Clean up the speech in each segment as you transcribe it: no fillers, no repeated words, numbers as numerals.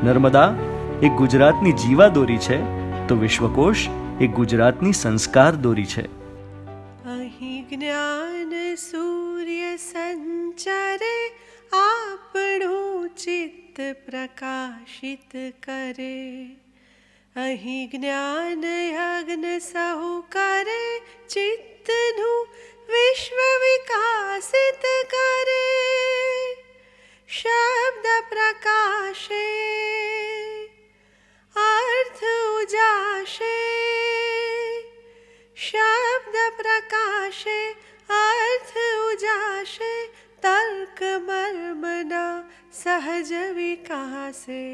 નર્મદા એ ગુજરાતની જીવાદોરી છે તો વિશ્વકોશ એ ગુજરાતની સંસ્કાર દોરી છે. અહીં જ્ઞાન સૂર્ય સંચરે આપણું ચિત્ત પ્રકાશિત કરે. અહીં જ્ઞાન યજ્ઞ સહુ કરે ચિત્તનું વિશ્વ વિકાસિત કરે. શબ્દ પ્રકાશે અર્થ ઉજાશે. શબ્દ પ્રકાશે અર્થ ઉજાશે. તર્ક મર્મના સહજ વિકાસે.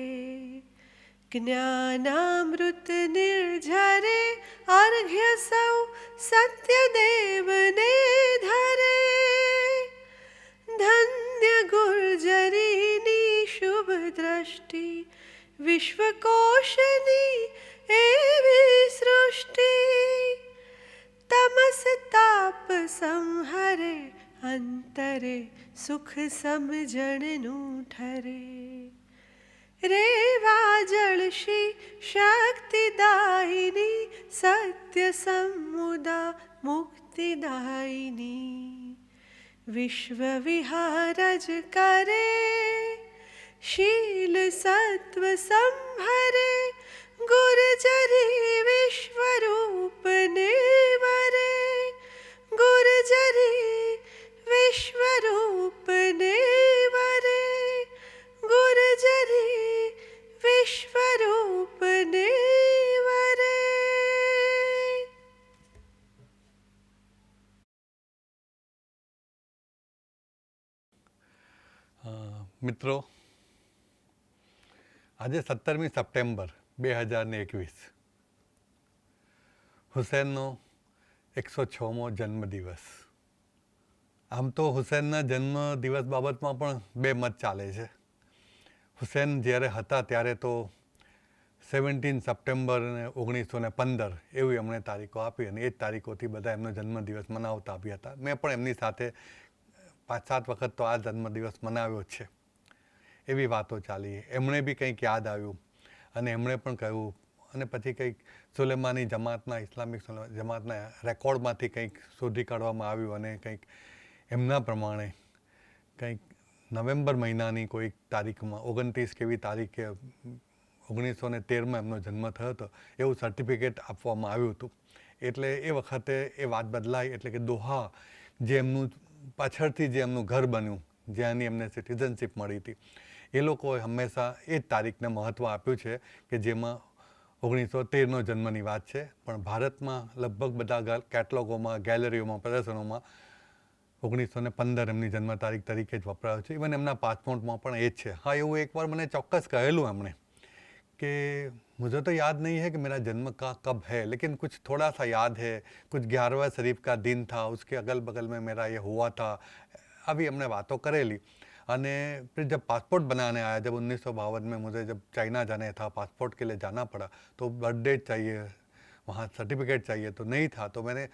જ્ઞાનામૃત નિર્ઝરે અર્ઘ્ય સૌ સત્યદેવને ધરે. ધન્ય ગુર્જરીની શુભ દ્રષ્ટિ વિશ્વકોશની એવી સૃષ્ટિ. તમસ તાપ સંહરે અંતરે સુખ સમજણનું ઠરે. રેવા જળશી શક્તિદાયિની સત્ય સમુદા મુક્તિદાયિની. વિશ્વ વિહારજ કરે શીલ સત્વ સંભરે. ગુર્જરી વિશ્વરૂપને વરે. ગુર્જરી વિશ્વરૂપને વરે. ગુર્જરી વિશ્વરૂપને વરે. મિત્રો, આજે 17મી સપ્ટેમ્બર 2021 હુસેનનો 106મો જન્મદિવસ. આમ તો હુસેનના જન્મદિવસ બાબતમાં પણ બે મત ચાલે છે. હુસેન જ્યારે હતા ત્યારે તો 17 સપ્ટેમ્બર 1915 એવી એમણે તારીખો આપી અને એ જ તારીખોથી બધા એમનો જન્મદિવસ મનાવતા બી હતા. મેં પણ એમની સાથે 5-7 વખત તો આ જન્મદિવસ મનાવ્યો જ છે. એવી વાતો ચાલી. એમણે બી કંઈક યાદ આવ્યું અને એમણે પણ કહ્યું અને પછી કંઈક સુલેમાની જમાતના ઇસ્લામિક જમાતના રેકોર્ડમાંથી કંઈક શોધી કાઢવામાં આવ્યું અને કંઈક એમના પ્રમાણે કંઈક નવેમ્બર મહિનાની કોઈક તારીખમાં 29 કેવી તારીખે 1913માં એમનો જન્મ થયો હતો એવું સર્ટિફિકેટ આપવામાં આવ્યું હતું. એટલે એ વખતે એ વાત બદલાઈ. એટલે કે દોહા જે એમનું પાછળથી જે એમનું ઘર બન્યું, જ્યાંની એમને સિટીઝનશીપ મળી હતી, એ લોકોએ હંમેશા એ જ તારીખને મહત્ત્વ આપ્યું છે કે જેમાં 1913નો જન્મની વાત છે. પણ ભારતમાં લગભગ બધા કેટલોગોમાં, ગેલેરીઓમાં, પ્રદર્શનોમાં 1915 એમની જન્મ તારીખ તરીકે જ વપરાયો છે. ઇવન એમના પાસપોર્ટમાં પણ એ જ છે. હા, એવું એકવાર મને ચોક્કસ કહેલું એમણે कि मुझे तो याद नहीं है कि मेरा जन्म का कब है, लेकिन कुछ थोड़ा सा याद है. कुछ 11वां शरीफ का दिन था, उसके अगल बगल में मेरा ये हुआ था. अभी हमने बातों करेली. અને फिर जब पासपोर्ट बनाने आया, जब 1952 में मुझे जब चाइना जाने था, पासपोर्ट के लिए जाना पड़ा, तो बर्थ डेट चाहिए, वहाँ सर्टिफिकेट चाहिए, तो नहीं था. तो मैंने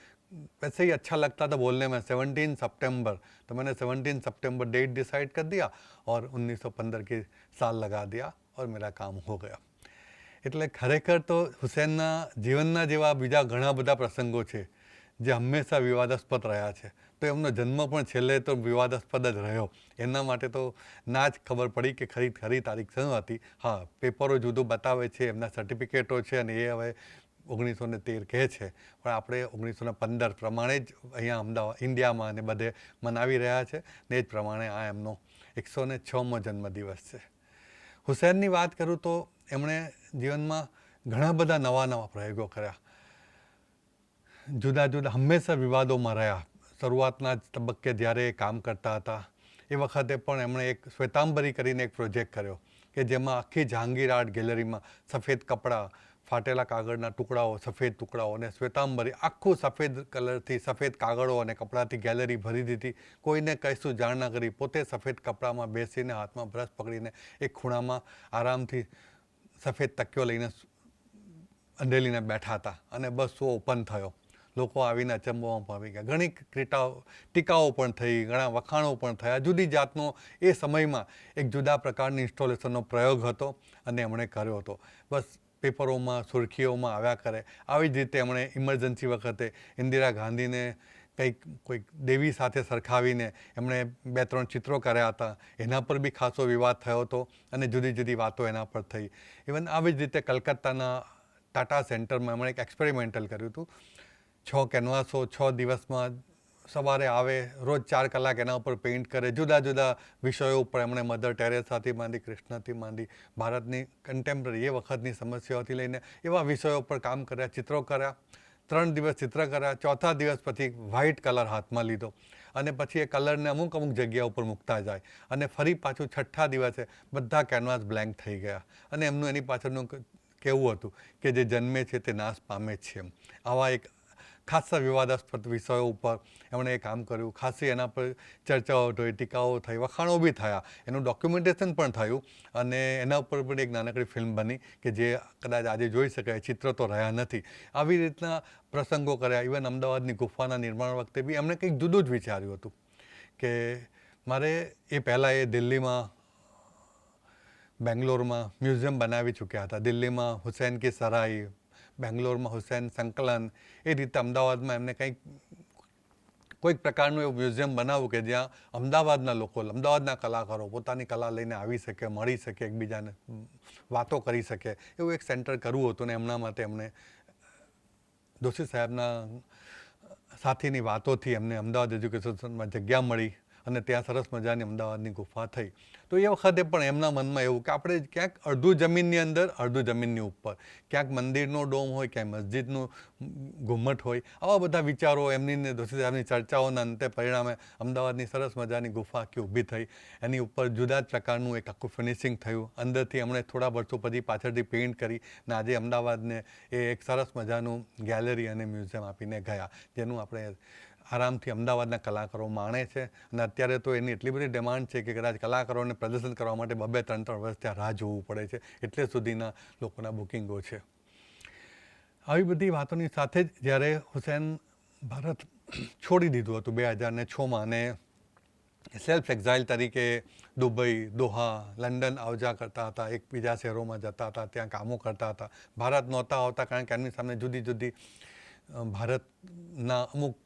वैसे ही अच्छा लगता था बोलने में 17 सितंबर, तो मैंने 17 सितंबर डेट डिसाइड कर दिया और 1915 की साल लगा दिया और मेरा काम हो गया. એટલે ખરેખર તો હુસેનના જીવનના જેવા બીજા ઘણા બધા પ્રસંગો છે જે હંમેશા વિવાદાસ્પદ રહ્યા છે. તો એમનો જન્મ પણ છેલ્લે તો વિવાદાસ્પદ જ રહ્યો. એના માટે તો ના જ ખબર પડી કે ખરી તારીખ શું હતી. હા, પેપરો જુદું બતાવે છે, એમના સર્ટિફિકેટો છે અને એ હવે 1913 કહે છે. પણ આપણે 1915 પ્રમાણે જ અહીંયા અમદાવાદ ઇન્ડિયામાં અને બધે મનાવી રહ્યા છે ને એ જ પ્રમાણે આ એમનો 106મો જન્મદિવસ છે. હુસેનની વાત કરું તો એમણે જીવનમાં ઘણા બધા નવા પ્રયોગો કર્યા. જુદા જુદા હંમેશા વિવાદોમાં રહ્યા. શરૂઆતના જ તબક્કે જ્યારે એ કામ કરતા હતા એ વખતે પણ એમણે એક શ્વેતાંબરી કરીને એક પ્રોજેક્ટ કર્યો કે જેમાં આખી જહાંગીર આર્ટ ગેલેરીમાં સફેદ કપડાં, ફાટેલા કાગળના ટુકડાઓ, સફેદ ટુકડાઓ અને શ્વેતાંબરી આખું સફેદ કલરથી, સફેદ કાગળો અને કપડાથી ગેલેરી ભરી દીધી. કોઈને કહીશું જાણ ના કરી. પોતે સફેદ કપડામાં બેસીને હાથમાં બ્રશ પકડીને એક ખૂણામાં આરામથી સફેદ તકિયો લઈને અંધેલીને બેઠા હતા અને બસ શો ઓપન થયો. લોકો આવીને અચંબોમાં પામી ગયા. ઘણી ટીકાઓ પણ થઈ, ઘણા વખાણો પણ થયા. જુદી જાતનો એ સમયમાં એક જુદા પ્રકારની ઇન્સ્ટોલેશનનો પ્રયોગ હતો અને એમણે કર્યો હતો. બસ પેપરોમાં સુર્ખીઓમાં આવ્યા કરે. આવી જ રીતે એમણે ઇમરજન્સી વખતે ઇન્દિરા ગાંધીને કોઈક દેવી સાથે સરખાવીને એમણે 2-3 ચિત્રો કર્યા હતા. એના પર બી ખાસો વિવાદ થયો હતો અને જુદી જુદી વાતો એના પર થઈ. ઇવન આવી જ રીતે કલકત્તાના ટાટા સેન્ટરમાં એમણે એક એક્સપેરિમેન્ટલ કર્યું હતું. 6 કેનવાસો 6 દિવસમાં સવારે આવે, રોજ 4 કલાક એના ઉપર પેઇન્ટ કરે. જુદા જુદા વિષયો ઉપર એમણે મધર ટેરેસાથી માંડી, કૃષ્ણથી માંડી, ભારતની કન્ટેમ્પરરી એ વખતની સમસ્યાઓથી લઈને એવા વિષયો પર કામ કર્યા, ચિત્રો કર્યા. 3 દિવસ ચિત્ર કર્યા. 4થા દિવસ પછી વ્હાઇટ કલર હાથમાં લીધો અને પછી એ કલરને અમુક જગ્યા ઉપર મૂકતા જાય અને ફરી પાછું 6થા દિવસે બધા કેનવાસ બ્લેન્ક થઈ ગયા. અને એમનું એની પાછળનું કહેવું હતું કે જે જન્મે છે તે નાશ પામે છે. એમ આવા એક ખાસા વિવાદાસ્પદ વિષયો ઉપર એમણે એ કામ કર્યું. ખાસી એના પર ચર્ચાઓ થઈ, ટીકાઓ થઈ, વખાણો બી થયા. એનું ડોક્યુમેન્ટેશન પણ થયું અને એના ઉપર પણ એક નાનકડી ફિલ્મ બની કે જે કદાચ આજે જોઈ શકાય. ચિત્ર તો રહ્યા નથી. આવી રીતના પ્રસંગો કર્યા. ઇવન અમદાવાદની ગુફાના નિર્માણ વખતે બી એમણે કંઈક જુદું જ વિચાર્યું હતું કે મારે એ પહેલાં એ દિલ્હીમાં, બેંગ્લોરમાં મ્યુઝિયમ બનાવી ચૂક્યા હતા. દિલ્હીમાં હુસૈન કી સરાઈ, બેંગ્લોરમાં હુસૈન સંકલન, એ રીતે અમદાવાદમાં એમને કોઈક પ્રકારનું એવું મ્યુઝિયમ બનાવવું કે જ્યાં અમદાવાદના લોકો, અમદાવાદના કલાકારો પોતાની કલા લઈને આવી શકે, મળી શકે, એકબીજાને વાતો કરી શકે, એવું એક સેન્ટર કરવું હતું. ને એમના માટે એમણે દોશી સાહેબના સાથીની વાતોથી એમને અમદાવાદ એજ્યુકેશનમાં જગ્યા મળી અને ત્યાં સરસ મજાની અમદાવાદની ગુફા થઈ. તો એ વખતે પણ એમના મનમાં એવું કે આપણે ક્યાંક અડધું જમીનની અંદર, અડધું જમીનની ઉપર, ક્યાંક મંદિરનો ડોમ હોય, ક્યાંક મસ્જિદનું ઘુમ્મટ હોય, આવા બધા વિચારો એમની દોશી સાહેબની ચર્ચાઓના અંતે પરિણામે અમદાવાદની સરસ મજાની ગુફા આખી ઊભી થઈ. એની ઉપર જુદા જ પ્રકારનું એક આખું ફિનિશિંગ થયું. અંદરથી એમણે થોડા વર્ષો પછી પાછળથી પેઇન્ટ કરી અને આજે અમદાવાદને એ એક સરસ મજાનું ગેલેરી અને મ્યુઝિયમ આપીને ગયા, જેનું આપણે આરામથી અમદાવાદના કલાકારો માણે છે. અને અત્યારે તો એની એટલી બધી ડિમાન્ડ છે કે કદાચ કલાકારોને પ્રદર્શન કરવા માટે 2-3 વર્ષ ત્યાં રાહ જોવું પડે છે. એટલે સુધીના લોકોના બુકિંગો છે. આવી બધી વાતોની સાથે જ જ્યારે હુસૈન ભારત છોડી દીધું હતું 2006માં અને સેલ્ફ એક્ઝાઇલ તરીકે દુબઈ, દોહા, લંડન આવજા કરતા હતા, એકબીજા શહેરોમાં જતા હતા, ત્યાં કામો કરતા હતા. ભારત નહોતા આવતા કારણ કે એમની સામે જુદી જુદી ભારતના અમુક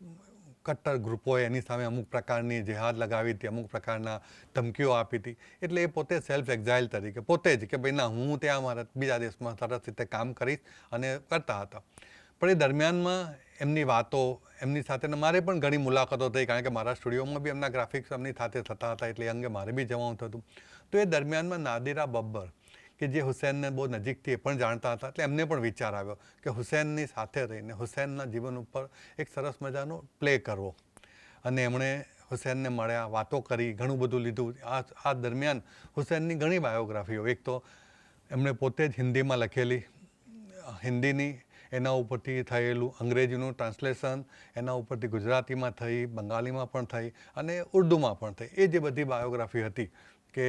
કટ્ટર ગ્રુપોએ એની સામે અમુક પ્રકારની જેહાદ લગાવી હતી, અમુક પ્રકારના ધમકીઓ આપી હતી. એટલે એ પોતે સેલ્ફ એક્ઝાઇલ તરીકે પોતે જ કે ભાઈ ના, હું ત્યાં મારા બીજા દેશમાં સરસ રીતે કામ કરીશ અને કરતા હતા. પણ એ દરમિયાનમાં એમની વાતો, એમની સાથે મારે પણ ઘણી મુલાકાતો થઈ કારણ કે મારા સ્ટુડિયોમાં બી એમના ગ્રાફિક્સ એમની સાથે થતા હતા, એટલે એ અંગે મારે બી જવાનું થતું. તો એ દરમિયાનમાં નાદિરા બબ્બર કે જે હુસૈનને બહુ નજીકથી એ પણ જાણતા હતા, એટલે એમને પણ વિચાર આવ્યો કે હુસૈનની સાથે રહીને હુસૈનના જીવન ઉપર એક સરસ મજાનો પ્લે કરવો. અને એમણે હુસૈનને મળ્યા, વાતો કરી, ઘણું બધું લીધું. આ દરમિયાન હુસૈનની ઘણી બાયોગ્રાફીઓ, એક તો એમણે પોતે જ હિન્દીમાં લખેલી, હિન્દીની, એના ઉપરથી થયેલું અંગ્રેજીનું ટ્રાન્સલેશન, એના ઉપરથી ગુજરાતીમાં થઈ, બંગાળીમાં પણ થઈ અને ઉર્દુમાં પણ થઈ. એ જે બધી બાયોગ્રાફી હતી કે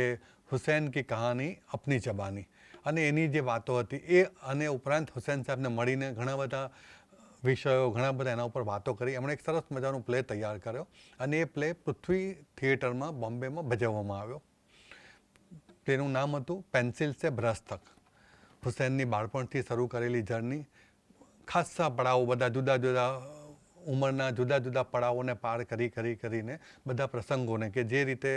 હુસૈન કી કહાની અપની જબાની, અને એની જે વાતો હતી એ, અને ઉપરાંત હુસૈન સાહેબને મળીને ઘણા બધા વિષયો, ઘણા બધા એના ઉપર વાતો કરી. એમણે એક સરસ મજાનું પ્લે તૈયાર કર્યો અને એ પ્લે પૃથ્વી થિયેટરમાં બોમ્બેમાં ભજવવામાં આવ્યો. તેનું નામ હતું પેન્સિલ સે બ્રશ તક. હુસૈનની બાળપણથી શરૂ કરેલી જર્ની, ખાસ્સા પડાવો, બધા જુદા જુદા ઉંમરના જુદા જુદા પડાવોને પાર કરીને બધા પ્રસંગોને, કે જે રીતે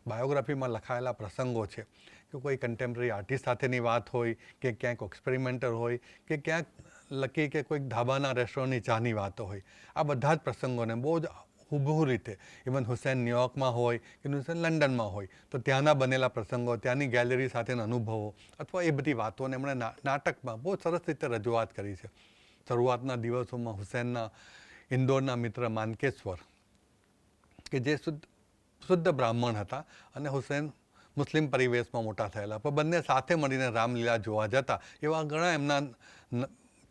બાયોગ્રાફીમાં લખાયેલા પ્રસંગો છે કે કોઈ કન્ટેમ્પરરી આર્ટિસ્ટ સાથેની વાત હોય, કે ક્યાંક એક્સપેરિમેન્ટર હોય, કે ક્યાંક લકી કે કોઈક ધાબાના રેસ્ટોરન્ટની ચાની વાતો હોય, આ બધા જ પ્રસંગોને બહુ જ હુબહુ રીતે, ઇવન હુસૈન ન્યુયોર્કમાં હોય કે હુસૈન લંડનમાં હોય તો ત્યાંના બનેલા પ્રસંગો, ત્યાંની ગેલેરી સાથેના અનુભવો અથવા એ બધી વાતોને એમણે નાટકમાં બહુ સરસ રીતે રજૂઆત કરી છે. શરૂઆતના દિવસોમાં હુસૈનના ઇન્દોરના મિત્ર માનકેશ્વર કે જે શુદ્ધ બ્રાહ્મણ હતા અને હુસૈન મુસ્લિમ પરિવેશમાં મોટા થયેલા, પણ બંને સાથે મળીને રામલીલા જોવા જતા, એવા ઘણા એમના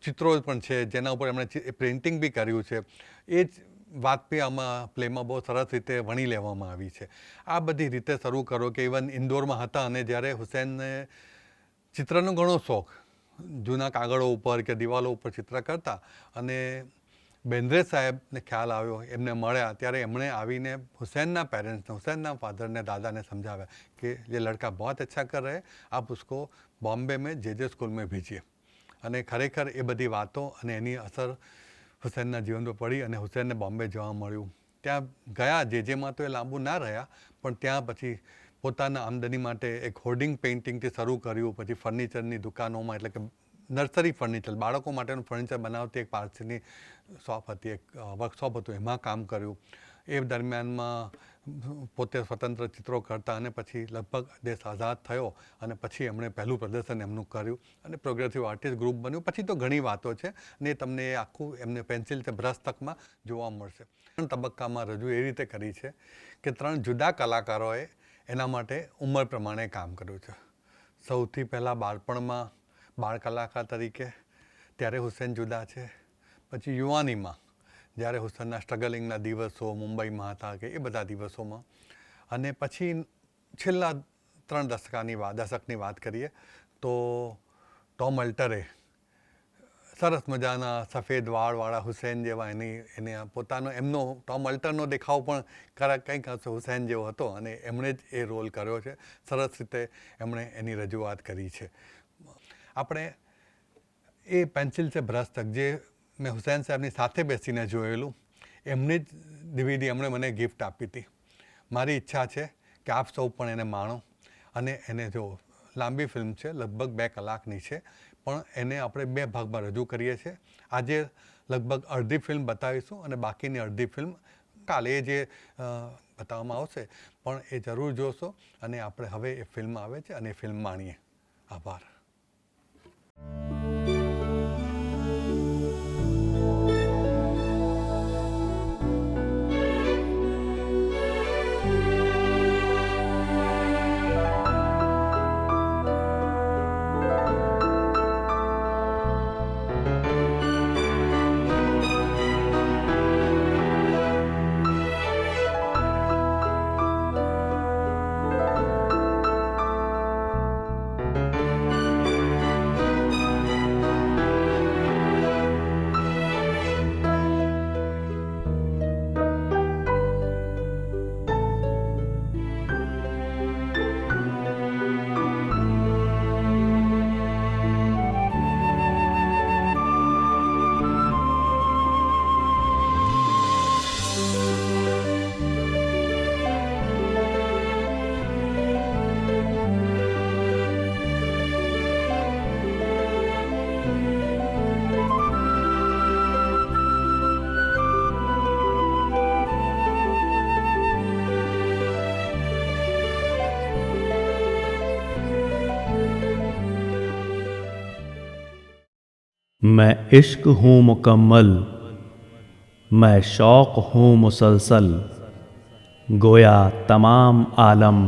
ચિત્રો પણ છે જેના ઉપર એમણે પ્રિન્ટિંગ બી કર્યું છે. એ જ વાત બી આમાં પ્લેમાં બહુ સરસ રીતે વણી લેવામાં આવી છે. આ બધી રીતે શરૂ કરો કે ઇવન ઇન્દોરમાં હતા અને જ્યારે હુસૈનને ચિત્રનો ઘણો શોખ, જૂના કાગળો ઉપર કે દિવાલો ઉપર ચિત્ર કરતા અને બેન્દ્રે સાહેબને ખ્યાલ આવ્યો, એમને મળ્યા, ત્યારે એમણે આવીને હુસैनના પેરેન્ટ્સને, હુसैनના ફાધરને, દાદાને સમજાવ્યા કે ये लड़का बहुत अच्छा कर रहे हैं, आप उसको बॉम्बे में जे स्कूल में भेजिए. અને ખરેખર એ બધી વાતો અને એની અસર હુસैनના જીવન પર પડી અને હુસैनને બોમ્બે જવા મળ્યું. ત્યાં ગયા જેમાં તો એ લાંબુ ના રહ્યા, પણ ત્યાં પછી પોતાના આમદની માટે એક હોર્ડિંગ પેઇન્ટિંગથી શરૂ કર્યું, પછી ફર્નિચરની દુકાનોમાં, એટલે કે નર્સરી ફર્નિચર, બાળકો માટેનું ફર્નિચર બનાવતી એક પારસીની શોપ હતી, એક વર્કશોપ હતું, એમાં કામ કર્યું. એ દરમિયાનમાં પોતે સ્વતંત્ર ચિત્રો કરતા અને પછી લગભગ દેશ આઝાદ થયો અને પછી એમણે પહેલું પ્રદર્શન એમનું કર્યું અને પ્રોગ્રેસિવ આર્ટિસ્ટ ગ્રુપ બન્યું. પછી તો ઘણી વાતો છે ને તમને એ આખું એમને પેન્સિલ છે બ્રશ તકમાં જોવા મળશે. 3 તબક્કામાં રજૂ એ રીતે કરી છે કે 3 જુદા કલાકારોએ એના માટે ઉંમર પ્રમાણે કામ કર્યું છે. સૌથી પહેલાં બાળપણમાં બાળ કલાકાર તરીકે ત્યારે હુસैन જુદા છે. પછી યુવાનીમાં જ્યારે હુસैनના સ્ટ્રગલિંગના દિવસો મુંબઈમાં હતા કે એ બધા દિવસોમાં, અને પછી છેલ્લા 3 દશકની વાત કરીએ તો ટોમ અલ્ટરે સરસ મજાના સફેદ વાળવાળા હુસैन જેવા એને પોતાનો એમનો ટોમ અલ્ટરનો દેખાવ પણ કંઈક હુસैन જેવો હતો અને એમણે જ એ રોલ કર્યો છે. સરસ રીતે એમણે એની રજૂઆત કરી છે. આપણે એ પેન્સિલ છે બ્રશ તક જે મેં હુસैन સાહેબની સાથે બેસીને જોયેલું, એમની જ ડીવીડી એમણે મને ગિફ્ટ આપી હતી. મારી ઈચ્છા છે કે આપ સૌ પણ એને માણો અને એને જો. લાંબી ફિલ્મ છે, લગભગ 2 કલાકની છે, પણ એને આપણે 2 ભાગમાં રજૂ કરીએ છીએ. આજે લગભગ અડધી ફિલ્મ બતાવીશું અને બાકીની અડધી ફિલ્મ કાલે જે બતાવવામાં આવશે, પણ એ જરૂર જોશો અને આપણે હવે એ ફિલ્મ આવે છે અને એ ફિલ્મ માણીએ. આભાર. मैं इश्क हूँ मुकम्मल, मैं शौक़ हूँ मुसलसल, गोया तमाम आलम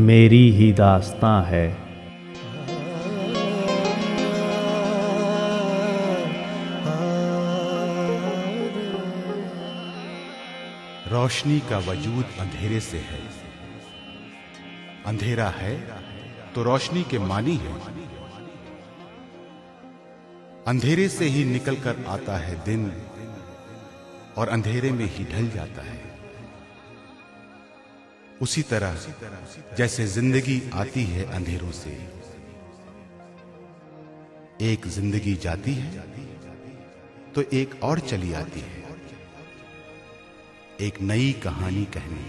मेरी ही दास्तां है. रोशनी का वजूद अंधेरे से है, अंधेरा है तो रोशनी के मानी है. अंधेरे से ही निकल कर आता है दिन और अंधेरे में ही ढल जाता है. उसी तरह जैसे जिंदगी आती है अंधेरों से, एक जिंदगी जाती है तो एक और चली आती है, एक नई कहानी कहने,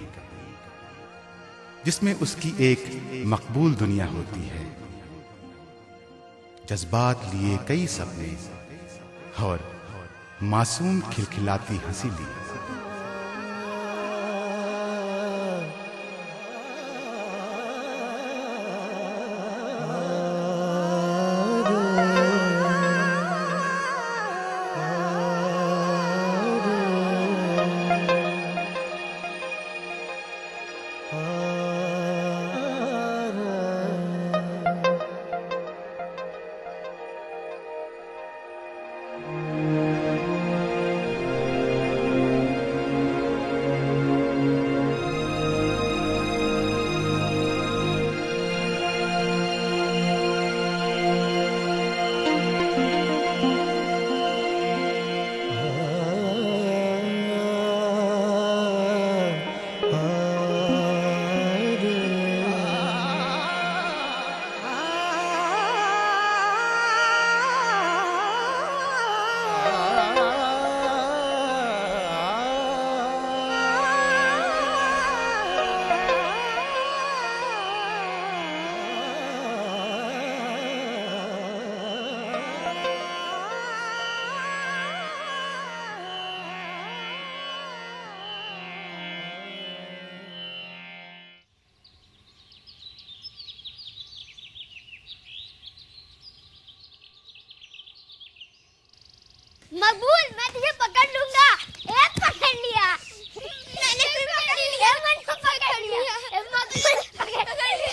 जिसमें उसकी एक मकबूल दुनिया होती है, जज्बात लिए कई सपने और मासूम खिलखिलाती हंसी ली. मकबूल, मैं तुझे पकड़ लूंगा। ए, पकड़ लिया। मैंने भी पकड़ लिया। मैंने पकड़ लिया। मकबूल, पकड़ लिया।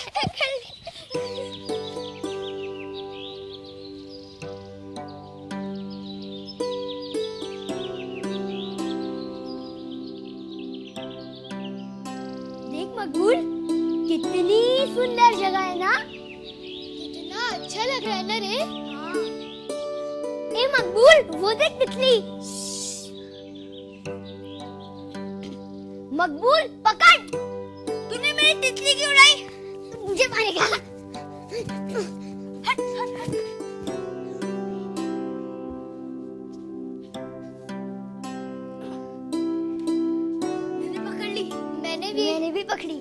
देख मकबूल, कितनी सुंदर जगह है ना? कितना अच्छा लग रहा है ना रे? हाँ। ए मकबूल, वो देख तितली। मकबूल, पकड़। तूने मेरी तितली क्यों उड़ाई? मुझे मारेगा। हट, हट, हट। मैंने पकड़ ली। मैंने भी पकड़ी।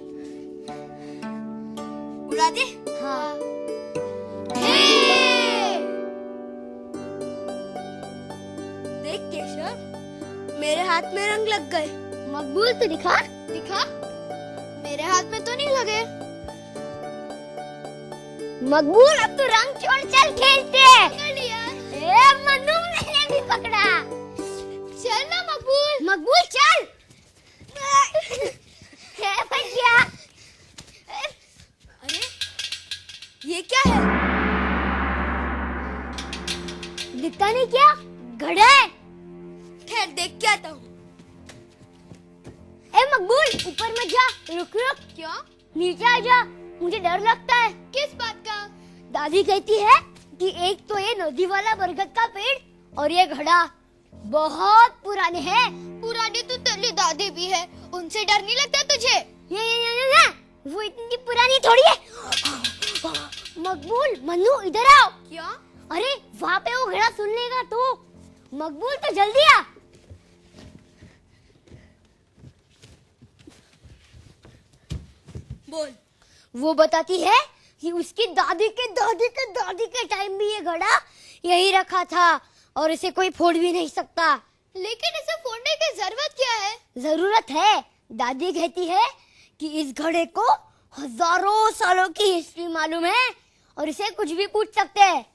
उड़ा दे? हाँ। देख केशव, मेरे हाथ में रंग लग गए। मकबूल, तो दिखा। दिखा। मेरे हाथ में तो नहीं लगे। मकबूल, अब तो रंग छोड़, चल खेलते हैं। पकड़ लिया। ए मनु, मैंने भी पकड़ा। चल ना मकबूल। मकबूल चल। भैया। अरे ये क्या है? दिखता नहीं क्या? घड़ा है। खैर देख के आता हूँ। ए मकबूल, ऊपर मत जा, रुक रुक। क्यों? नीचे आ जा, मुझे डर लगता है। किस बात का? दादी कहती है कि एक तो ये नदी वाला बरगद का पेड़ और ये घड़ा बहुत पुराने हैं। पुराने तो तेरी दादी भी है, उनसे डर नहीं लगता तुझे? ये वो इतनी पुरानी थोड़ी है। मकबूल, मन्नू इधर आओ। क्या? अरे वहाँ पे वो घड़ा सुन लेगा तो। मकबूल, तो जल्दी आ। बोल। वो बताती है कि उसकी दादी के दादी के दादी के टाइम भी ये घड़ा यही रखा था और इसे कोई फोड़ भी नहीं सकता। लेकिन इसे फोड़ने की जरूरत क्या है? जरूरत है। दादी कहती है कि इस घड़े को हजारों सालों की हिस्ट्री मालूम है और इसे कुछ भी पूछ सकते हैं।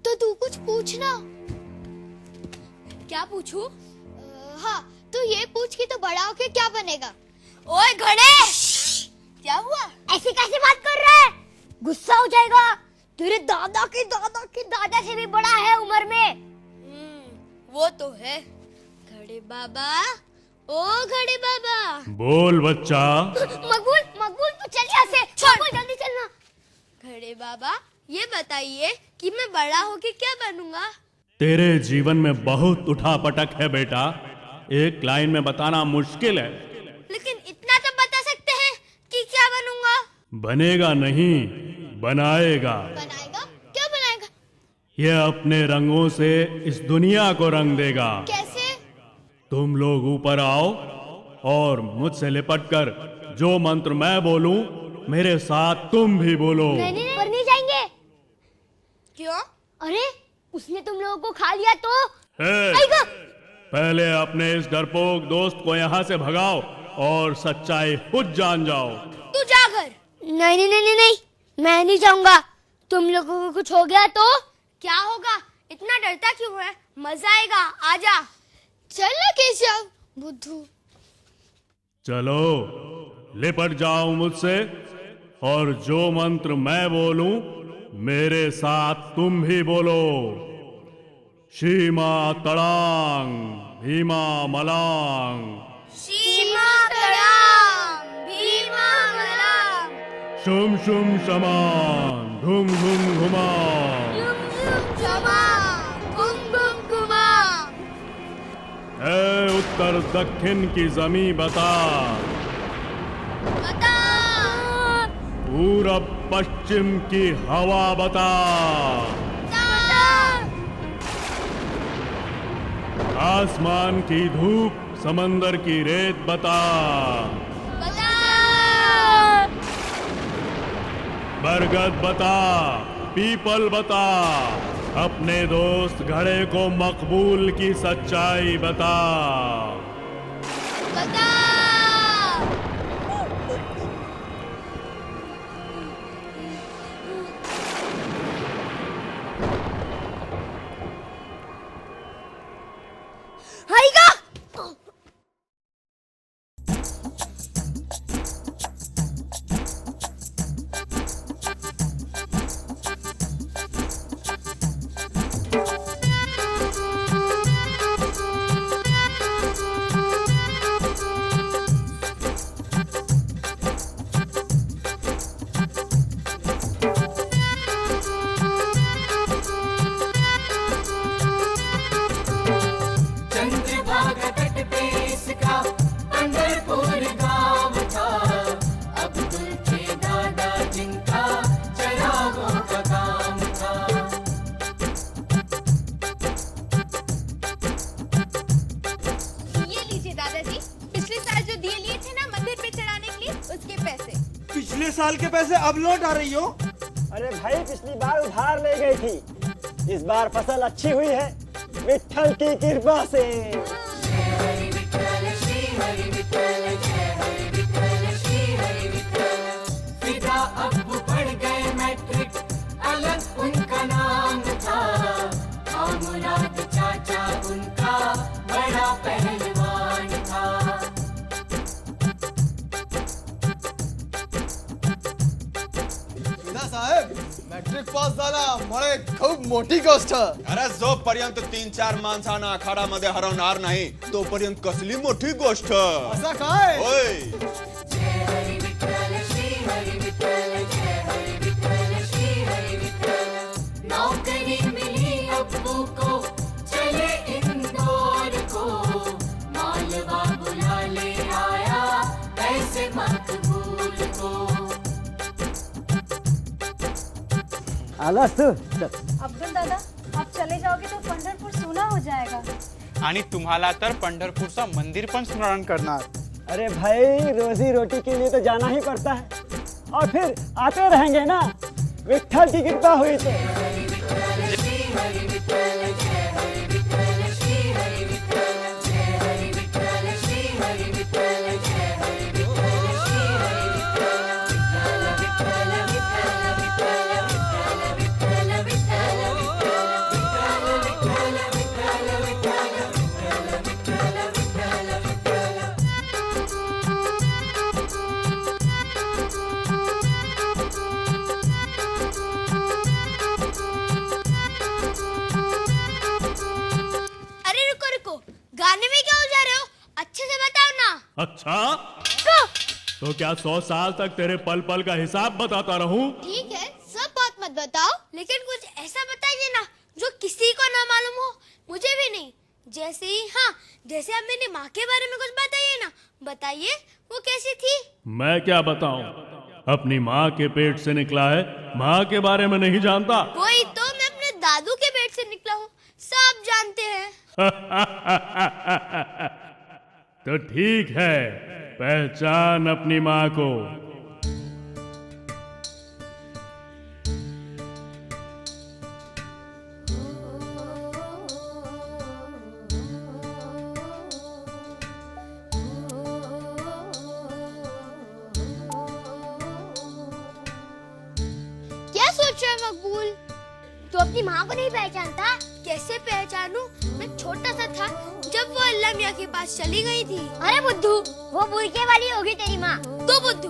तो तू कुछ पूछना। क्या पूछूं? हाँ, तू ये पूछ कि तो बड़ा होके क्या बनेगा? ओए घड़े, क्या हुआ? ऐसी कैसी बात कर रहा है? गुस्सा हो जाएगा। तेरे दादा के दादा के दादा से भी बड़ा है उम्र में। वो तो है। घड़े बाबा, ओ घड़े बाबा। बोल बच्चा। मकबूल, मकबूल तू चल यहाँ से। मकबूल जल्दी चलना। घड़े बाबा, ये बताइए कि मैं बड़ा होके क्या बनूंगा? तेरे जीवन में बहुत उठापटक है बेटा, एक लाइन में बताना मुश्किल है। लेकिन इतना तो बता सकते हैं कि क्या बनूंगा? बनेगा नहीं, बनाएगा। बनाएगा? क्या बनाएगा? ये अपने रंगों से इस दुनिया को रंग देगा। कैसे? तुम लोग ऊपर आओ और मुझसे लिपट कर जो मंत्र मैं बोलूं मेरे साथ तुम भी बोलो। नहीं, पर नहीं जाएंगे। क्यों? अरे उसने तुम लोगों को खा लिया तो? आएगा। पहले अपने इस डरपोक दोस्त को यहाँ से भगाओ और सच्चाई खुद जान जाओ। तू जा घर। नहीं नहीं नहीं नहीं, मैं नहीं जाऊंगा। तुम लोगों को कुछ हो गया तो? क्या होगा? इतना डरता क्यों है? मजा आएगा, आजा। चल ना केशव। बुद्धू। चलो लिपट जाओ मुझसे और जो मंत्र मैं बोलूं मेरे साथ तुम भी बोलो। शीमा तड़ांग भीमा मलांग। शीमा तड़ांग भीमा मलांग। शुम शुम शमान धुम धुम घुमान। युम युम शमान घुम घुम घुमान। ऐ उत्तर दक्षिण की जमी बता। बता। पूरब पश्चिम की हवा बता। आसमान की धूप समंदर की रेत बता। बरगद बता, पीपल बता, अपने दोस्त घड़े को मकबूल की सच्चाई बता। साल के पैसे अब लौट आ रही हो? अरे भाई पिछली बार उधार ले गई थी, इस बार फसल अच्छी हुई है विट्ठल की कृपा से। उनका नाम था मुराद चाचा उनका बड़ा पहलवान था। साहेब मॅट्रिक पास झाला मुळे खूप मोठी गोष्ट। अरे जोपर्यंत 3-4 माणसांना आखाडामध्ये हरवणार नाही तोपर्यंत कसली मोठी गोष्ट। असं काय? होय नौकरी मिली अब्बू को चले इंदौर को मालवा बुला ले आया ऐसे मकबूल को। आलास तू? अब्दुल दादा आप चले जाओगे तो पंढरपूर सूना हो जाएगा। आणि तुम्हाला तर पंढरपूरचा मंदिर पण स्मरण करणार। अरे भाई रोजी रोटी के लिए तो जाना ही पड़ता है और फिर आते रहेंगे ना, विट्ठल की कृपा हुई तो। गाने में क्या उलझा रहे हो? अच्छे से बताओ ना। अच्छा तो क्या 100 साल तक तेरे पल पल का हिसाब बताता रहूं? ठीक है सब बात मत बताओ, लेकिन कुछ ऐसा बताइए ना जो किसी को ना मालूम हो, मुझे भी नहीं। जैसे ही जैसे आप मेरी माँ के बारे में कुछ बताइए ना, बताइए वो कैसी थी। मैं क्या बताऊं, अपनी माँ के पेट से निकला है, माँ के बारे में नहीं जानता। वही तो, मैं अपने दादू के पेट से निकला हूँ, सब जानते हैं। तो ठीक है, पहचान अपनी माँ को। क्या सोच रहे हो मकबूल? तो अपनी माँ को नहीं पहचानता? कैसे पहचानूं? मैं छोटा सा था जब वो अल्लाह मियाँ के पास चली गई थी। अरे बुद्धू, वो बुरके वाली होगी तेरी माँ। तो बुद्धू,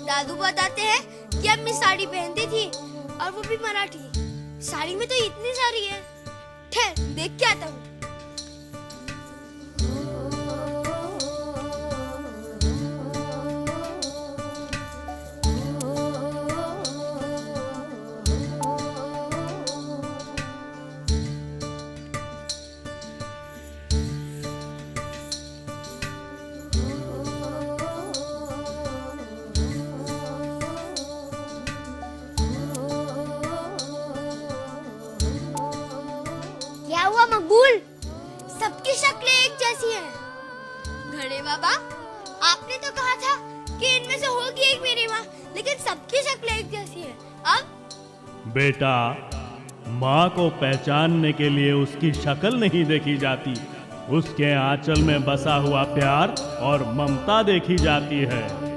दादू बताते हैं कि अम्मी साड़ी पहनती थी और वो भी मराठी। साड़ी में तो इतनी सारी है। ठहर देख के आता हूँ। क्या हुआ मकबूल? सबकी शक्लें एक जैसी हैं। घड़े बाबा, आपने तो कहा था कि इनमें से होगी एक मेरी माँ, लेकिन सबकी शक्लें एक जैसी हैं। अब बेटा, माँ को पहचानने के लिए उसकी शक्ल नहीं देखी जाती, उसके आंचल में बसा हुआ प्यार और ममता देखी जाती है।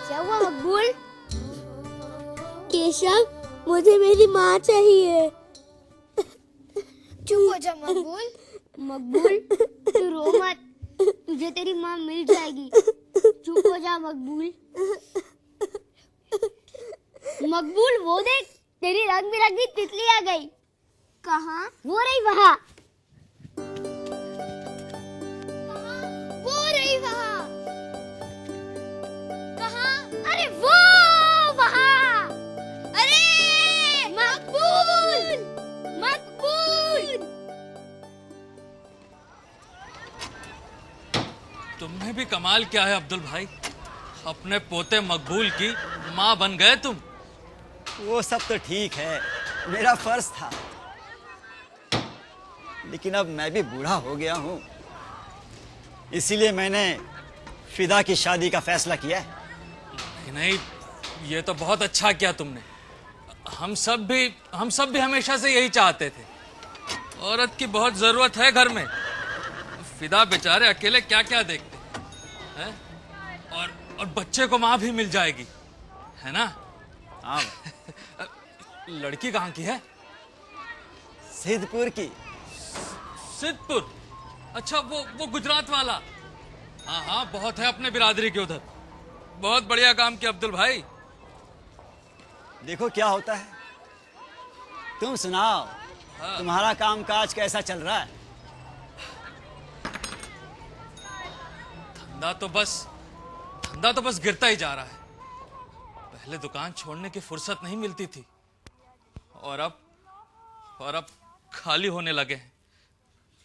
क्या हुआ मकबूल? केशव, मुझे मेरी माँ चाहिए। चुप हो जा मकबूल। मकबूल तू रो मत, तुझे तेरी माँ मिल जाएगी। चुप हो जा मकबूल। मकबूल वो देख, तेरी रंग बिरंगी तितली आ गई। कहाँ? वो रही वहाँ। वो रही वहाँ। कहाँ? अरे वो वहाँ। अरे मकबूल, मकबूल। तुमने भी कमाल किया है अब्दुल भाई, अपने पोते मकबूल की माँ बन गए तुम। वो सब तो ठीक है, मेरा फर्ज था, लेकिन अब मैं भी बूढ़ा हो गया हूँ, इसीलिए मैंने फिदा की शादी का फैसला किया है। नहीं, ये तो बहुत अच्छा किया तुमने। हम सब भी हमेशा से यही चाहते थे। औरत की बहुत जरूरत है घर में। फिदा बेचारे अकेले क्या क्या देखते हैं, और बच्चे को माँ भी मिल जाएगी, है ना? हाँ। लड़की कहाँ की है? सिद्धपुर की। सिद्धपुर? अच्छा, वो गुजरात वाला। हाँ हाँ, बहुत है अपने बिरादरी के उधर। बहुत बढ़िया काम किया अब्दुल भाई। देखो क्या होता है। तुम सुनाओ, तुम्हारा कामकाज कैसा चल रहा है? धंधा तो बस गिरता ही जा रहा है। पहले दुकान छोड़ने की फुर्सत नहीं मिलती थी, और अब खाली होने लगे हैं।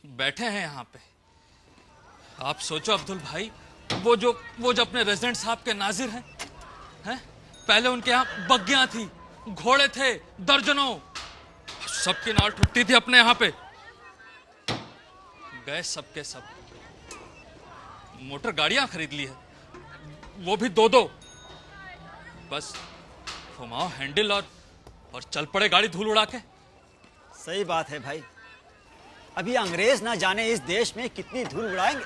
बैठे हैं यहाँ पे। आप सोचो अब्दुल भाई, वो जो अपने रेजिडेंट साहब के नाजिर हैं? पहले उनके यहाँ बग्गियां थी, घोड़े थे दर्जनों, सबकी नाल टूटती थी अपने यहाँ पे। गए सबके सब। मोटर गाड़ियां खरीद ली है, वो भी दो। बस घुमाओ हैंडल और चल पड़े गाड़ी धूल उड़ा के। सही बात है भाई, अभी अंग्रेज ना जाने इस देश में कितनी धूल उड़ाएंगे।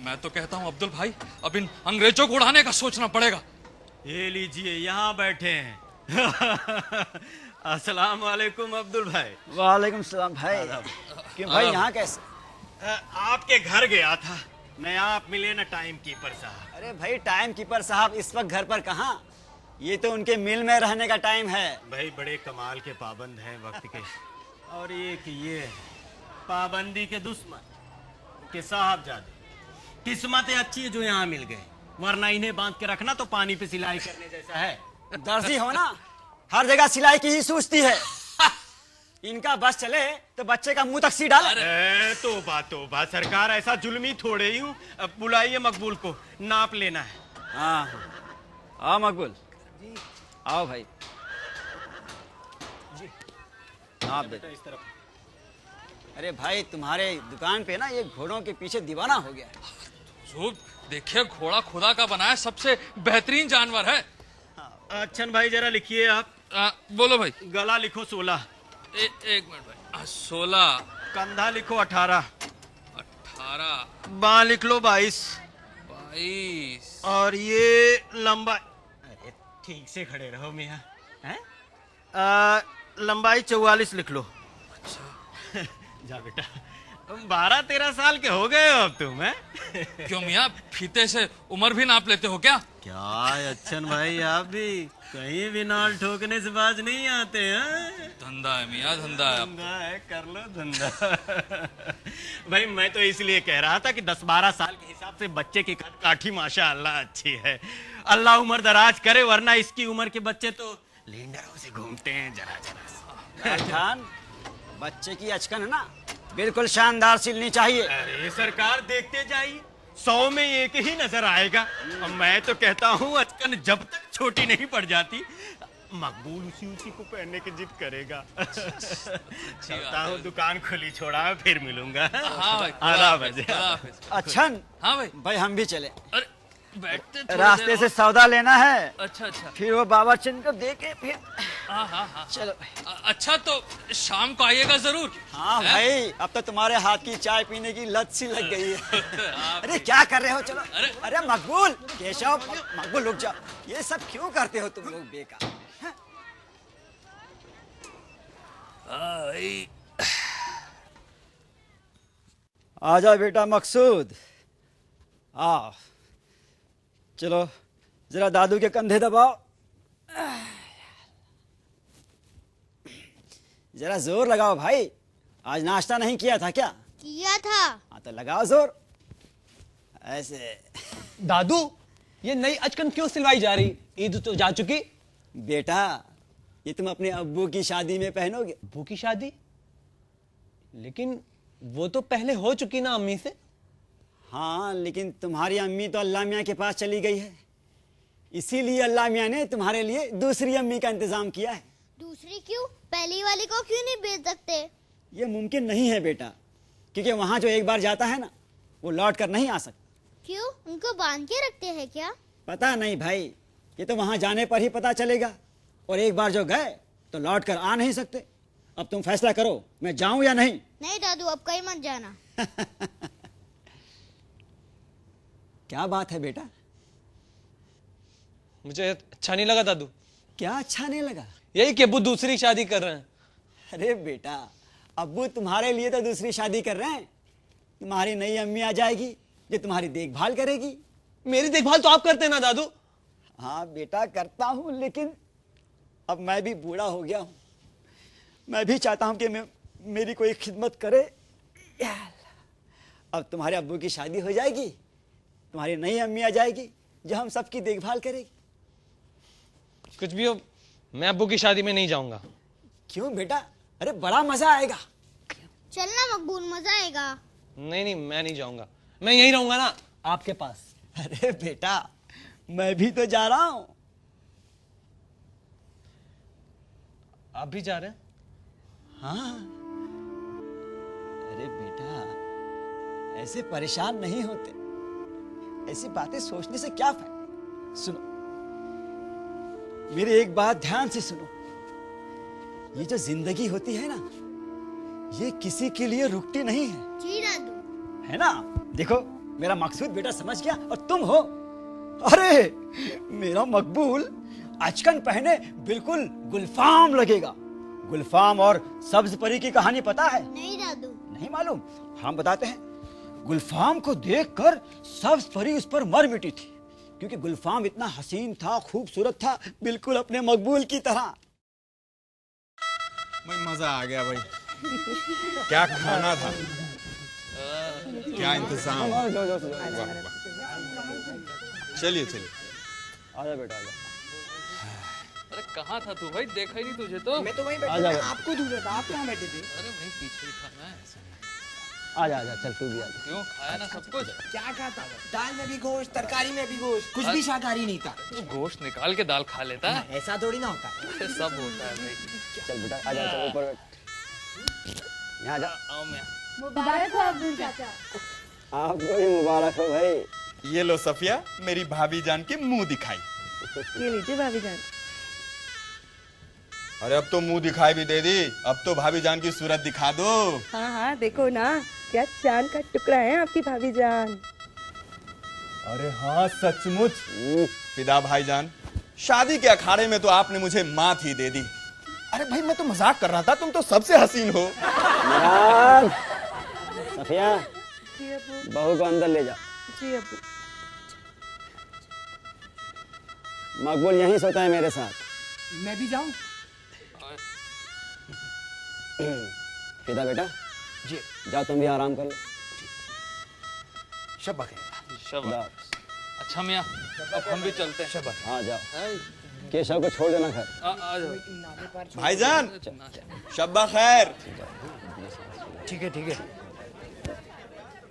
मैं तो कहता हूं अब्दुल भाई, अब इन अंग्रेजों को उड़ाने का सोचना पड़ेगा। ये लीजिए, यहाँ बैठे हैं। अस्सलाम वालेकुम अब्दुल भाई। वालेकुम सलाम भाई। क्यों भाई, यहाँ कैसे? आपके घर गया था मैं, आप मिले ना टाइम कीपर साहब। अरे भाई, टाइम कीपर साहब इस वक्त घर पर कहाँ? ये तो उनके मिल में रहने का टाइम है। भाई बड़े कमाल के पाबंद हैं वक्त के, और ये पाबंदी के दुश्मन के साहबजादे। किस्मतें अच्छी है जो यहाँ मिल गए, वरना इन्हें बांध के रखना तो पानी पे सिलाई करने जैसा है। दर्जी हो ना, हर जगह सिलाई की ही सूझती है। इनका बस चले तो बच्चे का मुंह तक सी डाले। तोबा सरकार, ऐसा जुल्मी थोड़े ही हूँ। अब बुलाइए मकबूल को, नाप लेना है। हाँ, आओ मकबूल, आओ भाई जी, नाप दे इस तरफ। अरे भाई, तुम्हारे दुकान पे ना ये घोड़ों के पीछे दीवाना हो गया है। देखिए, घोड़ा खुदा का बनाया सबसे बेहतरीन जानवर है। अच्छन भाई जरा लिखिए आप। बोलो भाई। गला लिखो 16। एक मिनट भाई। 16। कंधा लिखो 18। 18। बाँ लिख लो 22। 22। और ये लंबाई, अरे ठीक से खड़े रहो मियाँ, लंबाई 44 लिख लो। अच्छा। जा बेटा, 12-13 साल के हो गए हो अब तुम, हैं? क्यों मियाँ, फीते से उम्र भी नाप लेते हो क्या? क्या अच्छन भाई, आप भी कहीं भी नाल ठोकने से बाज नहीं आते हैं? धंधा है मियाँ, धंधा है। धंधा है, कर लो धंधा। भाई मैं तो इसलिए कह रहा था कि 10-12 साल के हिसाब से बच्चे की कद काठी माशाअल्लाह अच्छी है। अल्लाह उम्र दराज करे, वरना इसकी उम्र के बच्चे तो लेंडरों से घूमते हैं जरा। खान, बच्चे की अचकन है ना, बिल्कुल शानदार सिलनी चाहिए। अरे सरकार, देखते जाइए, 100 में एक ही नजर आएगा। और मैं तो कहता हूँ अचकन जब तक छोटी नहीं पड़ जाती, मकबूल उसी को पहनने की जिद करेगा। चलता हूँ, दुकान खुली छोड़ा, फिर मिलूंगा। हाँ भाई, 12 बजे। अच्छा हाँ भाई। भाई हम भी चले। अरे बैठते रास्ते से सौदा लेना है। अच्छा। फिर वो बाबरचंद को दे के फिर। हाँ। चलो। अच्छा, तो शाम को आइएगा जरूर। हाँ भाई, अब तो तुम्हारे हाथ की चाय पीने की लत सी लग गई है। अरे क्या कर रहे हो? चलो। अरे मकबूल, केशव, मकबूल रुक जाओ। ये सब क्यों करते हो तुम लोग बेकार? आजा बेटा मकसूद, आओ। चलो जरा दादू के कंधे दबाओ, जरा जोर लगाओ भाई। आज नाश्ता नहीं किया था क्या? किया था। हाँ तो लगाओ जोर। ऐसे। दादू, ये नई अचकन क्यों सिलवाई जा रही? ईद तो जा चुकी। बेटा, ये तुम अपने अब्बू की शादी में पहनोगे। अब्बू की शादी? लेकिन वो तो पहले हो चुकी ना अम्मी से। हाँ, लेकिन तुम्हारी अम्मी तो अल्लाह मियाँ के पास चली गई है, इसीलिए अल्लाह मियाँ ने तुम्हारे लिए दूसरी अम्मी का इंतजाम किया है। दूसरी क्यों? पहली वाली को क्यों नहीं भेज सकते? ये मुमकिन नहीं है बेटा, क्योंकि वहाँ जो एक बार जाता है ना, वो लौट कर नहीं आ सकता। क्यों? उनको बांध के रखते हैं क्या? पता नहीं भाई, ये तो वहाँ जाने पर ही पता चलेगा। और एक बार जो गए तो लौट कर आ नहीं सकते। अब तुम फैसला करो, मैं जाऊं या नहीं? नहीं दादू, अब कहीं मत जाना। क्या बात है बेटा? मुझे अच्छा नहीं लगा दादू। क्या अच्छा नहीं लगा? यही कि अब्बू दूसरी शादी कर रहे हैं। अरे बेटा, अब्बू तुम्हारे लिए तो दूसरी शादी कर रहे हैं। तुम्हारी नई अम्मी आ जाएगी जो तुम्हारी देखभाल करेगी। मेरी देखभाल तो आप करते हैं ना दादू? हाँ बेटा, करता हूँ, लेकिन अब मैं भी बूढ़ा हो गया हूँ। मैं भी चाहता हूँ कि मेरी कोई खिदमत करे। अब तुम्हारे अब्बू की शादी हो जाएगी, तुम्हारी नई अम्मी आ जाएगी जो हम सबकी देखभाल करेगी। कुछ भी हो, मैं अब्बू की शादी में नहीं जाऊंगा। क्यों बेटा? अरे बड़ा मजा आएगा। चलना मकबूल, मजा आएगा। नहीं, मैं नहीं जाऊंगा। मैं यहीं रहूंगा ना आपके पास। अरे बेटा, मैं भी तो जा रहा हूं। आप भी जा रहे हैं? हाँ। अरे बेटा, ऐसे परेशान नहीं होते। ऐसी बातें सोचने से क्या फायदा। सुनो, मेरी एक बात ध्यान से सुनो। ये जो जिंदगी होती है ना, ये किसी के लिए रुकती नहीं है। जी दादू। है ना? देखो, मेरा मकसूद बेटा समझ गया, और तुम हो। अरे मेरा मकबूल अचकन पहने बिल्कुल गुलफाम लगेगा। गुलफाम और सब्ज परी की कहानी पता है? नहीं दादू। नहीं मालूम? हम बताते हैं। गुलफाम को देखकर सब्ज परी उस पर मर मिटी थी, क्योंकि गुलफाम इतना हसीन था, खूबसूरत था, बिल्कुल अपने मकबूल की तरह। भाई मजा आ गया भाई। क्या खाना था, क्या इंतजाम। चलिए चलिए। आजा बेटा, आजा। अरे कहाँ था तू भाई? देखा ही नहीं तुझे तो। मैं तो वहीं बैठा था, आपको ढूंढ रहा था। आप कहाँ बैठे थे? अरे वहीं पीछे ही था मैं। आजा आजा, चल तू भी आजा। क्यों, खाया ना सब कुछ? क्या खाता? दाल में भी गोश्त, तरकारी में भी गोश्त, कुछ भी शाकाहारी नहीं था। तू गोश्त निकाल के दाल खा लेता है? ऐसा थोड़ी ना होता। अरे सब होता है भाई। चल बेटा, आजा, चल ऊपर बैठ। यहाँ जा। आओ मैं। मुबारक हो अब्दुल चाचा। आपको भी मुबारक हो भाई। ये लो सफिया, मेरी भाभी जान के मुंह दिखाई। ये लीजिए भाभी जान। अरे अब तो मुंह दिखाई भी दे दी, अब तो भाभी जान की सूरत दिखा दो। हाँ हाँ, देखो ना, क्या चांद का टुकड़ा है आपकी भाभी जान। अरे हाँ सचमुच। फिदा भाईजान, शादी के अखाड़े में तो आपने मुझे मात ही दे दी। अरे भाई मैं तो मजाक कर रहा था, तुम तो सबसे हसीन हो। सफिया, जी अब्बू। बहू को अंदर ले जा। जी अब्बू। मकबूल यहीं सोता है मेरे साथ। मैं भी जाऊं? फिदा बेटा जी। जाओ, तुम भी आराम कर लो। शब्बा खैर। शब्बा। अच्छा मियाँ, अब हम भी चलते हैं। शब्बा। हाँ जाओ, केशव को छोड़ देना घर। आ जाओ भाईजान, शब्बा खैर। ठीक है ठीक है।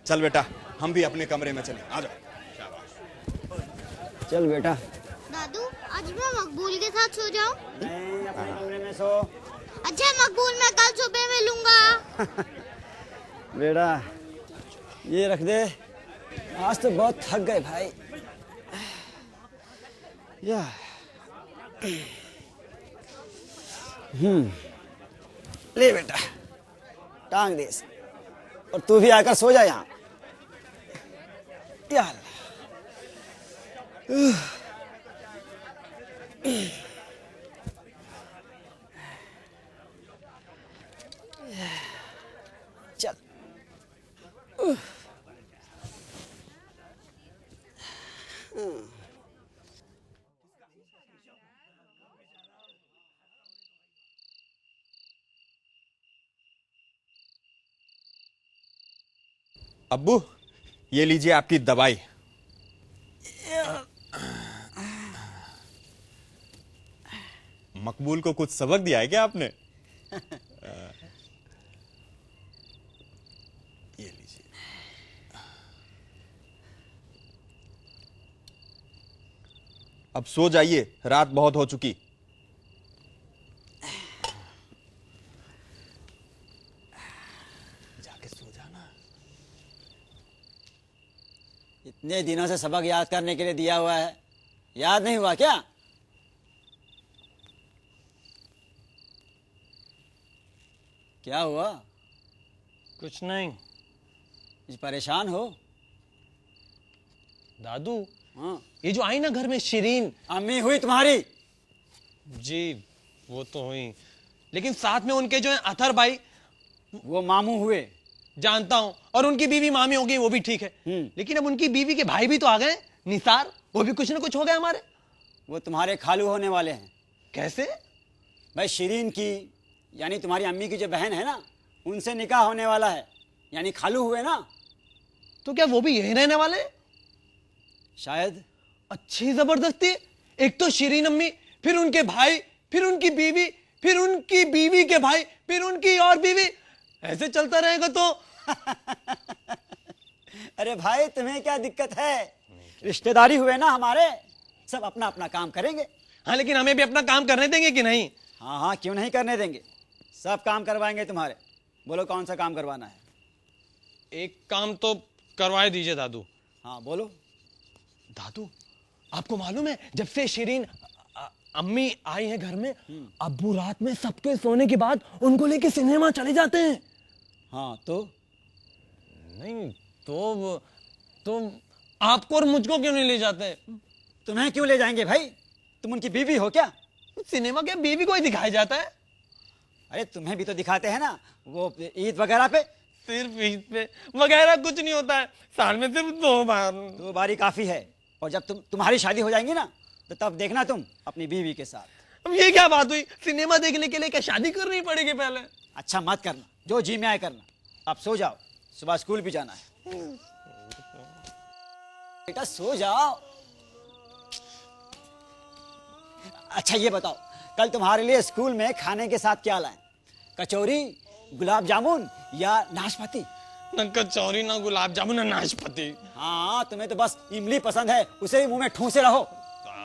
चल बेटा, हम भी अपने कमरे में चले। आ जाओ। चल बेटा। दादू, आज मैं मकबूल के साथ सो जाऊं? नहीं, अपने कमरे में सो। अच्छा मकबूल, मैं कल सुबह मिलूंगा। बेटा ये रख दे, आज तो बहुत थक गए भाई। या ले बेटा, टांग दे इसे। और तू भी आकर सो जा यहाँ। या अल्लाह। चल। अब्बू, ये लीजिए आपकी दवाई। मकबूल को कुछ सबक दिया है क्या आपने? ये लीजिए। अब सो जाइए, रात बहुत हो चुकी। जाके सो जाना। इतने दिनों से सबक याद करने के लिए दिया हुआ है, याद नहीं हुआ क्या? क्या हुआ? कुछ नहीं। कुछ परेशान हो? दादू, हाँ, ये जो आई ना घर में शिरीन, अम्मी हुई तुम्हारी? जी वो तो हुई, लेकिन साथ में उनके जो है अथर भाई, वो मामू हुए। जानता हूं, और उनकी बीवी मामी होगी, वो भी ठीक है। लेकिन अब उनकी बीवी के भाई भी तो आ गए, निसार, वो भी कुछ ना कुछ हो गए हमारे। वो तुम्हारे खालू होने वाले हैं। कैसे? भाई शिरीन की यानी तुम्हारी अम्मी की जो बहन है ना, उनसे निकाह होने वाला है, यानी खालू हुए ना। तो क्या वो भी यही रहने वाले? शायद। अच्छी जबरदस्ती, एक तो शिरीन अम्मी, फिर उनके भाई, फिर उनकी बीवी, फिर उनकी बीवी के भाई, फिर उनकी और बीवी, ऐसे चलता रहेगा तो। अरे भाई तुम्हें क्या दिक्कत है? रिश्तेदारी हुए ना हमारे, सब अपना अपना काम करेंगे। हाँ, लेकिन हमें भी अपना काम करने देंगे कि नहीं? हाँ हाँ, क्यों नहीं करने देंगे, सब काम करवाएंगे तुम्हारे। बोलो कौन सा काम करवाना है? एक काम तो करवाए दीजिए दादू। हाँ बोलो। दादू, आपको मालूम है जब से शिरीन अम्मी आई है घर में, अब्बू रात में सबके सोने के बाद उनको लेके सिनेमा चले जाते हैं। हाँ तो? नहीं तो आपको और मुझको क्यों नहीं ले जाते? तुम्हें क्यों ले जाएंगे भाई, तुम उनकी बीवी हो क्या? सिनेमा क्या बीवी को ही दिखाया जाता है? अरे तुम्हें भी तो दिखाते हैं ना, वो ईद वगैरह पे। सिर्फ ईद पे वगैरह कुछ नहीं होता है, साल में सिर्फ 2 बार। 2 बार ही काफी है। और जब तुम्हारी शादी हो जाएंगी ना, तो तब देखना तुम अपनी बीवी के साथ। अब ये क्या बात हुई, सिनेमा देखने के लिए क्या शादी करनी पड़ेगी पहले? अच्छा मत करना, जो जी में आए करना। अब सो जाओ, सुबह स्कूल भी जाना है। बेटा सो जाओ। अच्छा ये बताओ, कल तुम्हारे लिए स्कूल में खाने के साथ क्या लाएं? कचौरी, गुलाब जामुन या नाशपाती? न कचौरी, ना गुलाब जामुन, ना नाशपाती। हाँ, तुम्हें तो बस इमली पसंद है, उसे ही मुंह में ठूंसे रहो।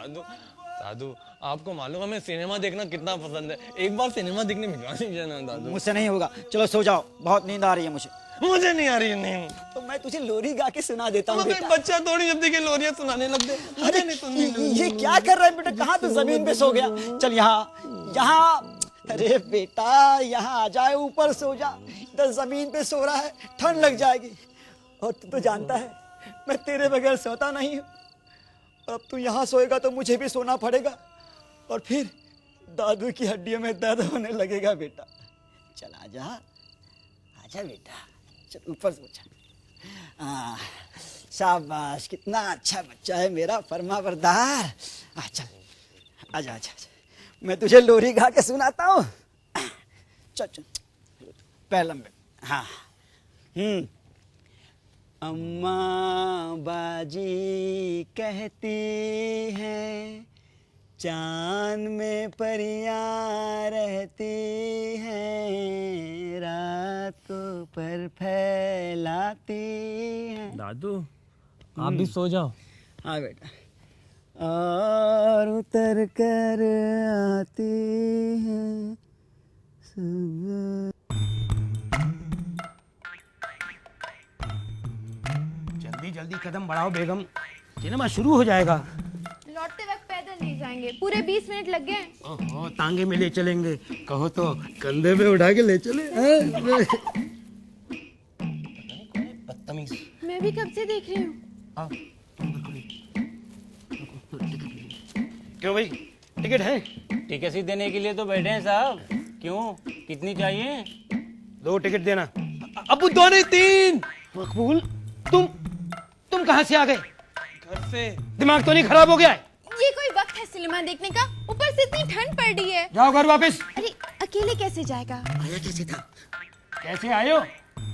दादू, आपको मालूम है हमें सिनेमा देखना कितना पसंद है, एक बार सिनेमा देखने मिलवा दीजिए ना दादू। मुझसे नहीं होगा, चलो सो जाओ, बहुत नींद आ रही है मुझे। मुझे नहीं आ रही है नींद। तो मैं तुझे लोरी गा के सुना देता हूँ बेटा। बच्चा थोड़ी जब देखे लोरियां सुनाने लग गए। अरे ये क्या कर रहा है बेटा, कहाँ तो जमीन पे सो गया? चल यहाँ यहाँ, अरे बेटा यहाँ आ जाए, ऊपर सो जा, इधर जमीन पे सो रहा है, ठंड लग जाएगी। और तू तो जानता है मैं तेरे बगैर सोता नहीं हूँ। अब तू यहाँ सोएगा तो मुझे भी सोना पड़ेगा, और फिर दादू की हड्डियों में दर्द होने लगेगा बेटा। चल आजा, आजा बेटा, चल ऊपर सो जा। शाबाश, कितना अच्छा बच्चा है मेरा फरमाबरदार। चल आजा आजा, मैं तुझे लोरी गा के सुनाता हूँ। चल चल पहला में। हाँ अम्मा बाजी कहती हैं, चांद में परियां रहती हैं, रातों पर फैलाती हैं। दादू आप भी सो जाओ। हाँ बेटा। और उतर कर आती हैं सुबह। जल्दी जल्दी कदम बढ़ाओ बेगम, सिनेमा शुरू हो जाएगा। लौटते वक्त पैदल नहीं जाएंगे, पूरे 20 मिनट लग गए। ओहो, तांगे में ले चलेंगे, कहो तो कंधे पे उठा के ले चले। बदतमीज। मैं भी कब से देख रही हूँ। क्यों भाई, टिकट है? टिकट ही देने के लिए तो बैठे हैं साहब। क्यों, कितनी चाहिए? 2 टिकट देना। अबू 2 नहीं 3। मकबूल, तुम कहाँ से आ गए? घर से। दिमाग तो नहीं खराब हो गया है? ये कोई वक्त है सिनेमा देखने का? ऊपर से इतनी ठंड पड़ रही है। जाओ घर वापस। अरे अकेले कैसे जाएगा? आया कैसे था? कैसे आयो?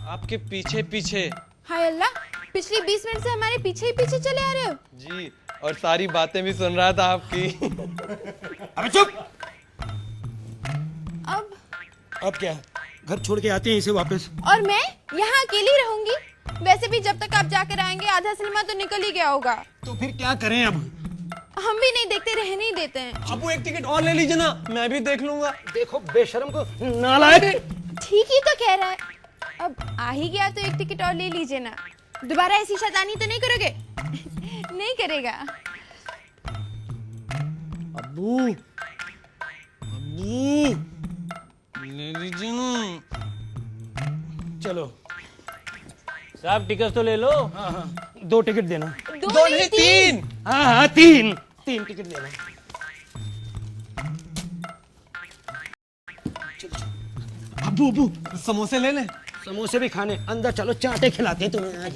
आपके पीछे पीछे। हाय अल्लाह, पिछले 20 मिनट से हमारे पीछे ही पीछे चले आ रहे हो। जी, और सारी बातें भी सुन रहा था आपकी। अबे चुप। अब क्या, घर छोड़ के आते हैं इसे वापस? और मैं यहाँ अकेली रहूंगी? वैसे भी जब तक आप जाकर आएंगे आधा सिनेमा तो निकल ही गया होगा। तो फिर क्या करें अब? हम भी नहीं देखते, रहने ही देते हैं। अबू एक टिकट और ले लीजिए ना, मैं भी देख लूंगा। देखो बेशर्म को नालायक। ठीक ही तो कह रहा है। अब आ ही गया तो एक टिकट और ले लीजिए ना। दोबारा ऐसी शैतानी तो नहीं करोगे? नहीं करेगा। अबू अबू ले लीजिए ना। चलो साहब टिकट तो ले लो। हाँ, 2 टिकट देना। दो नहीं 3। हाँ 3 टिकट देना। अबू समोसे ले ले। समोसे भी खाने, अंदर चलो चाटे खिलाते हैं तुम्हें आज।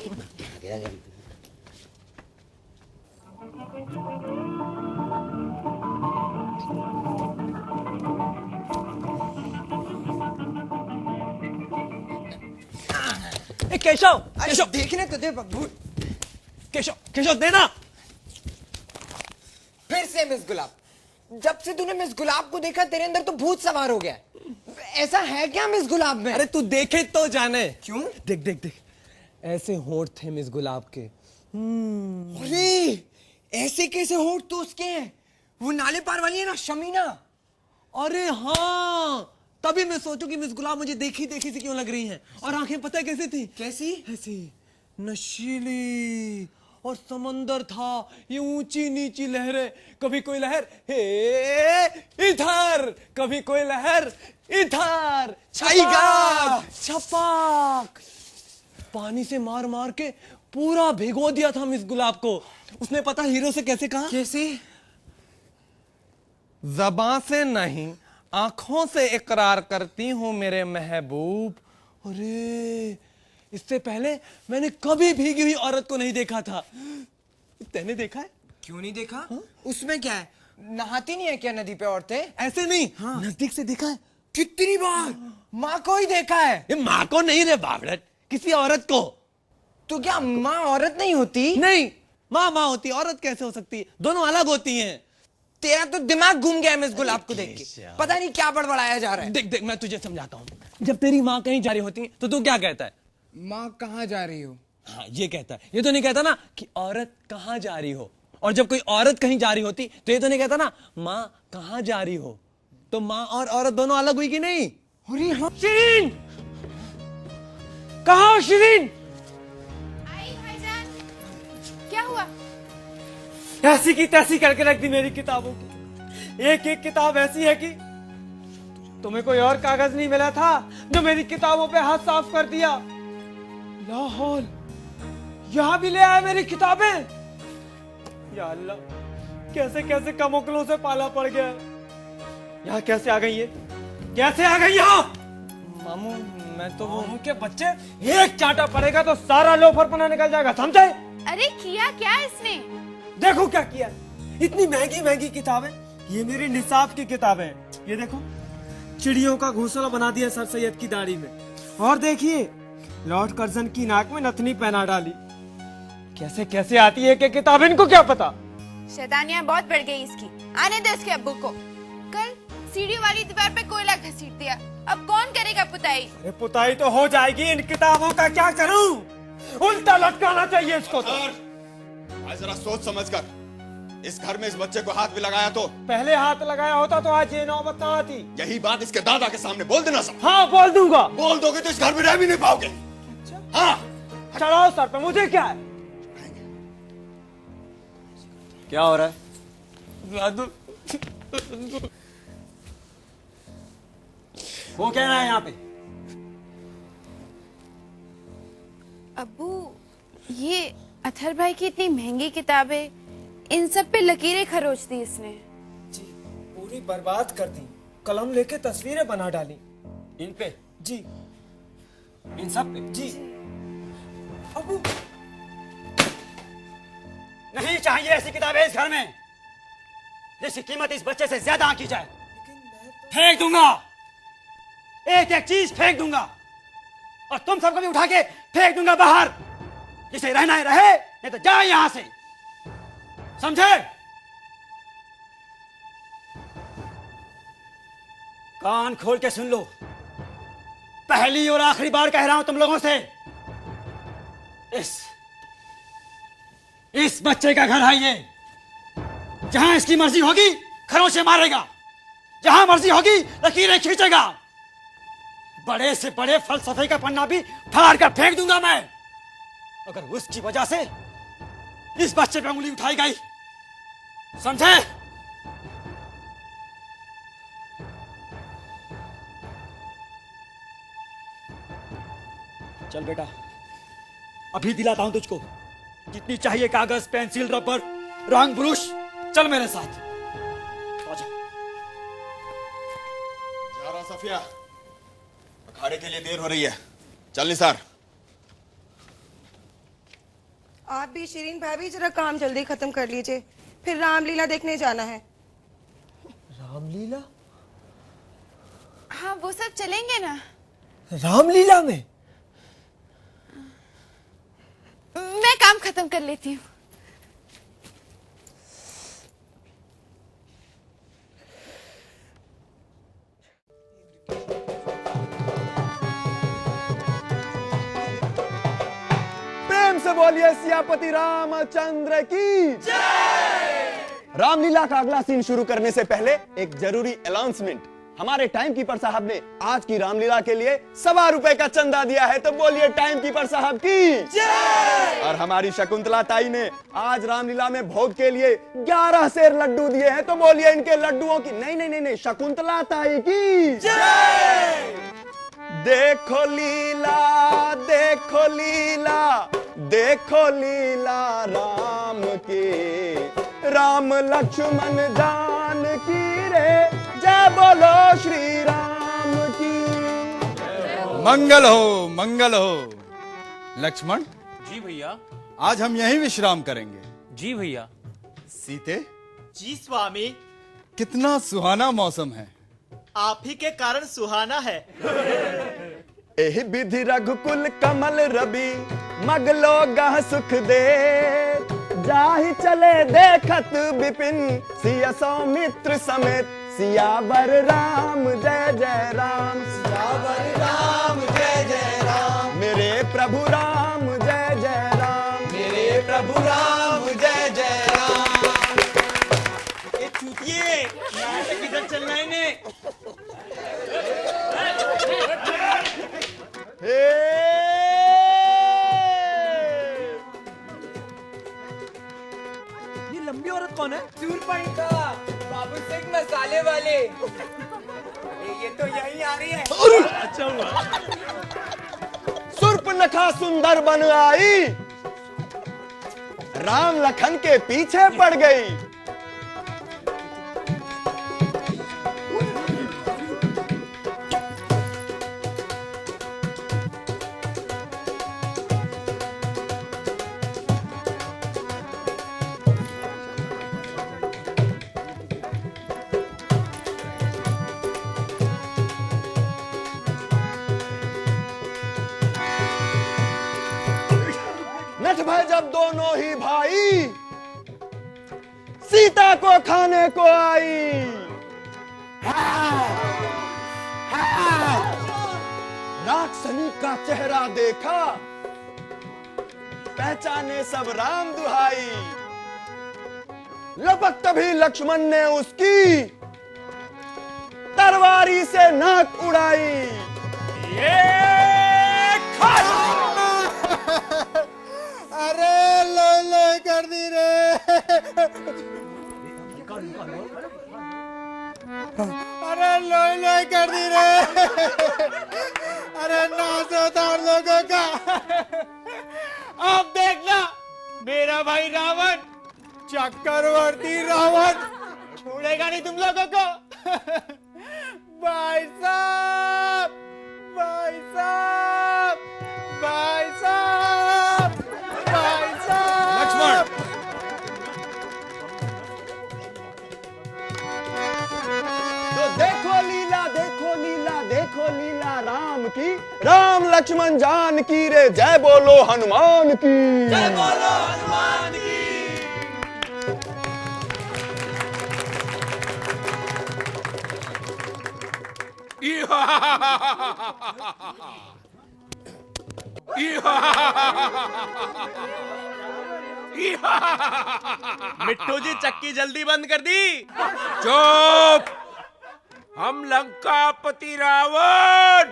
केशव केशव देखने तो दे बब्बू। केशव देना। फिर से मिस गुलाब, जब से तूने मिस गुलाब को देखा तेरे अंदर तो भूत सवार हो गया। ऐसा है क्या मिस गुलाब में? अरे तू देखे तो जाने। क्यों? देख देख देख, ऐसे होंठ थे मिस गुलाब के। अरे ऐसे कैसे होंठ तो उसके हैं? वो नाले पार वाली है ना, शमीना। अरे हाँ, तभी मैं सोचूं कि मिस गुलाब मुझे देखी देखी सी क्यों लग रही हैं। और आंखें पता है कैसी थी? कैसी? ऐसी नशीली। और समंदर था, ये ऊंची नीची लहरें, कभी कोई लहर हे इधर, कभी कोई लहर इधर। छपाक पानी से मार मार के पूरा भिगो दिया था मिस गुलाब को। उसने पता हीरो से कैसे कहा? कैसे? ज़बां से नहीं, आंखों से इकरार करती हूं मेरे महबूब। अरे इससे पहले मैंने कभी भीगी हुई औरत को नहीं देखा था। तैने देखा है? क्यों नहीं देखा? उसमें क्या है? नहाती नहीं है क्या नदी पे औरतें? ऐसे नहीं, नजदीक से देखा है। कितनी बार? माँ को ही देखा है। ये माँ को नहीं रे बावड़ट, किसी औरत को। तो क्या माँ औरत नहीं होती? नहीं, माँ माँ होती, औरत कैसे हो सकती है? दोनों अलग होती हैं। तेरा तो दिमाग घूम गया मिस गुलाब को देख के। पता नहीं क्या बड़बड़ाया जा रहा है। देख देख, मैं तुझे समझाता हूँ। जब तेरी माँ कहीं जा रही होती है तो तू क्या कहता है? माँ कहाँ जा रही हो? हाँ ये कहता है। ये तो नहीं कहता ना कि औरत कहाँ जा रही हो। और जब कोई औरत कहीं जा रही होती तो ये तो नहीं कहता ना माँ कहाँ जा रही हो। तो माँ और औरत दोनों अलग हुई कि नहीं? अरे हाँ। शिरीन, कहाँ हो शिरीन? आई भाईजान, क्या हुआ? ऐसी की तैसी करके रख दी मेरी किताबों की। एक एक किताब ऐसी है कि तुम्हें कोई और कागज नहीं मिला था जो मेरी किताबों पे हाथ साफ कर दिया। लाहौल, यहां भी ले आया मेरी किताबें। या अल्लाह, कैसे कैसे कमोकलों से पाला पड़ गया। यहाँ कैसे आ गई ये? कैसे आ गई यहाँ? मामू मैं तो वो मामू के बच्चे, एक चांटा पड़ेगा तो सारा लोफरपना निकल जाएगा, समझे? अरे किया क्या इसने? देखो क्या किया। इतनी महंगी महंगी किताबें, ये मेरी निसाब की किताबें। ये देखो, चिड़ियों का घोंसला बना दिया सर सैयद की दाढ़ी में। और देखिए, लॉर्ड कर्जन की नाक में नथनी पहना डाली। कैसे कैसे आती है कि किताब, इनको क्या पता। शैतानियां बहुत बढ़ गई इसकी। आने दे उसके अब्बू को। कल सीढ़ी वाली दीवार पे कोयला घसीट दिया, अब कौन करेगा पुताई? अरे पुताई तो हो जाएगी, इन किताबों का क्या करूं? उल्टा लटकाना चाहिए इसको तो। आज जरा सोच समझ कर, इस घर में इस बच्चे को हाथ भी लगाया तो? पहले हाथ लगाया होता तो आज ये नौबत ना आती। यही बात इसके दादा के सामने बोल देना सब। हाँ बोल दूंगा। बोल दोगे तो इस घर में रह भी नहीं पाओगे। हाँ चढ़ाओ सर पे, मुझे क्या है? क्या हो रहा है? वो क्या रहा है यहाँ पे? अब्बू, ये अथर भाई की इतनी महंगी किताबें, इन सब पे लकीरें खरोच दी इसने। जी, पूरी बर्बाद कर दी। कलम लेके तस्वीरें बना डाली। इन पे? जी। इन सब पे? जी। अब्बू, नहीं चाहिए ऐसी किताबें इस घर में, जिसकी कीमत इस बच्चे से ज्यादा आंकी जाए। फेंक दूंगा, एक एक चीज फेंक दूंगा, और तुम सबको भी उठा के फेंक दूंगा बाहर। जिसे रहना है रहे, नहीं तो जाए यहां से, समझे? कान खोल के सुन लो, पहली और आखिरी बार कह रहा हूं तुम लोगों से, इस बच्चे का घर है ये। जहां इसकी मर्जी होगी खरों से मारेगा, जहां मर्जी होगी लकीरें खींचेगा। बड़े से बड़े फलसफे का पन्ना भी फाड़ कर फेंक दूंगा मैं, अगर उसकी वजह से इस बच्चे पे उंगली उठाई गई, समझे? चल बेटा, अभी दिलाता हूं तुझको, जितनी चाहिए कागज, पेंसिल, रबर, रंग, ब्रश। चल मेरे साथ। आजा। जा रहा सफिया, अखाड़े के लिए देर हो रही है, चल निसार। आप भी शिरीन भाभी जरा काम जल्दी खत्म कर लीजिए, फिर रामलीला देखने जाना है। रामलीला? हाँ वो सब चलेंगे ना। रामलीला में? मैं काम खत्म कर लेती हूँ। प्रेम से बोलिए सियापति रामचंद्र की जय। रामलीला का अगला सीन शुरू करने से पहले एक जरूरी अनाउंसमेंट। हमारे टाइम कीपर साहब ने आज की रामलीला के लिए 1.25 रुपए का चंदा दिया है, तो बोलिए टाइम कीपर साहब की जय। और हमारी शकुंतला ताई ने आज रामलीला में भोग के लिए 11 सेर लड्डू दिए हैं, तो बोलिए इनके लड्डुओं की नहीं शकुंतला ताई की जय। देखो लीला, देखो लीला, देखो लीला राम की, राम लक्ष्मण जानकी रे, जय बोलो श्री राम की। मंगल हो, मंगल हो। लक्ष्मण जी भैया। आज हम यहीं विश्राम करेंगे। जी भैया। सीते जी स्वामी। कितना सुहाना मौसम है। आप ही के कारण सुहाना है। एहि विधि रघुकुल कमल रवि, मगलो गह सुख दे, जाहि चले देखत विपिन, सिया सौमित्र समेत, सियावर राम जय जय राम, सियावर राम जय जय राम, मेरे प्रभु राम जय जय राम, मेरे प्रभु राम जय जय राम। ये चूतिए, नाटक किधर चलना है ने? ये लंबी औरत कौन है? चूरपाई का बाबू सिंह मसाले वाले। ये तो यहीं आ रही है। अच्छा हुआ। सुर्पनखा सुंदर बन आई, राम लखन के पीछे पड़ गई। नट भय जब दोनों ही भाई, सीता को खाने को आई। राक्षसनी का चेहरा देखा, पहचाने सब राम दुहाई। लपक तभी लक्ष्मण ने उसकी, तरवारी से नाक उड़ाई। अरे लोय लोय कर दी रे। अरे लोय लोय कर दी रे। अरे नाच होता उन लोगों का। अब देखना मेरा भाई रावण, चक्रवर्ती रावण छोड़ेगा नहीं तुम लोगों को। भाई साहब, भाई साहब, भाई साहब, भाई साहब। लक्ष्मण तो देखो लीला, देखो लीला, देखो लीला राम की, राम लक्ष्मण जानकी रे, जय बोलो हनुमान की, जय बोलो हनुमान की। मिट्टू जी चक्की जल्दी बंद कर दी। चुप। हम लंकापति रावण,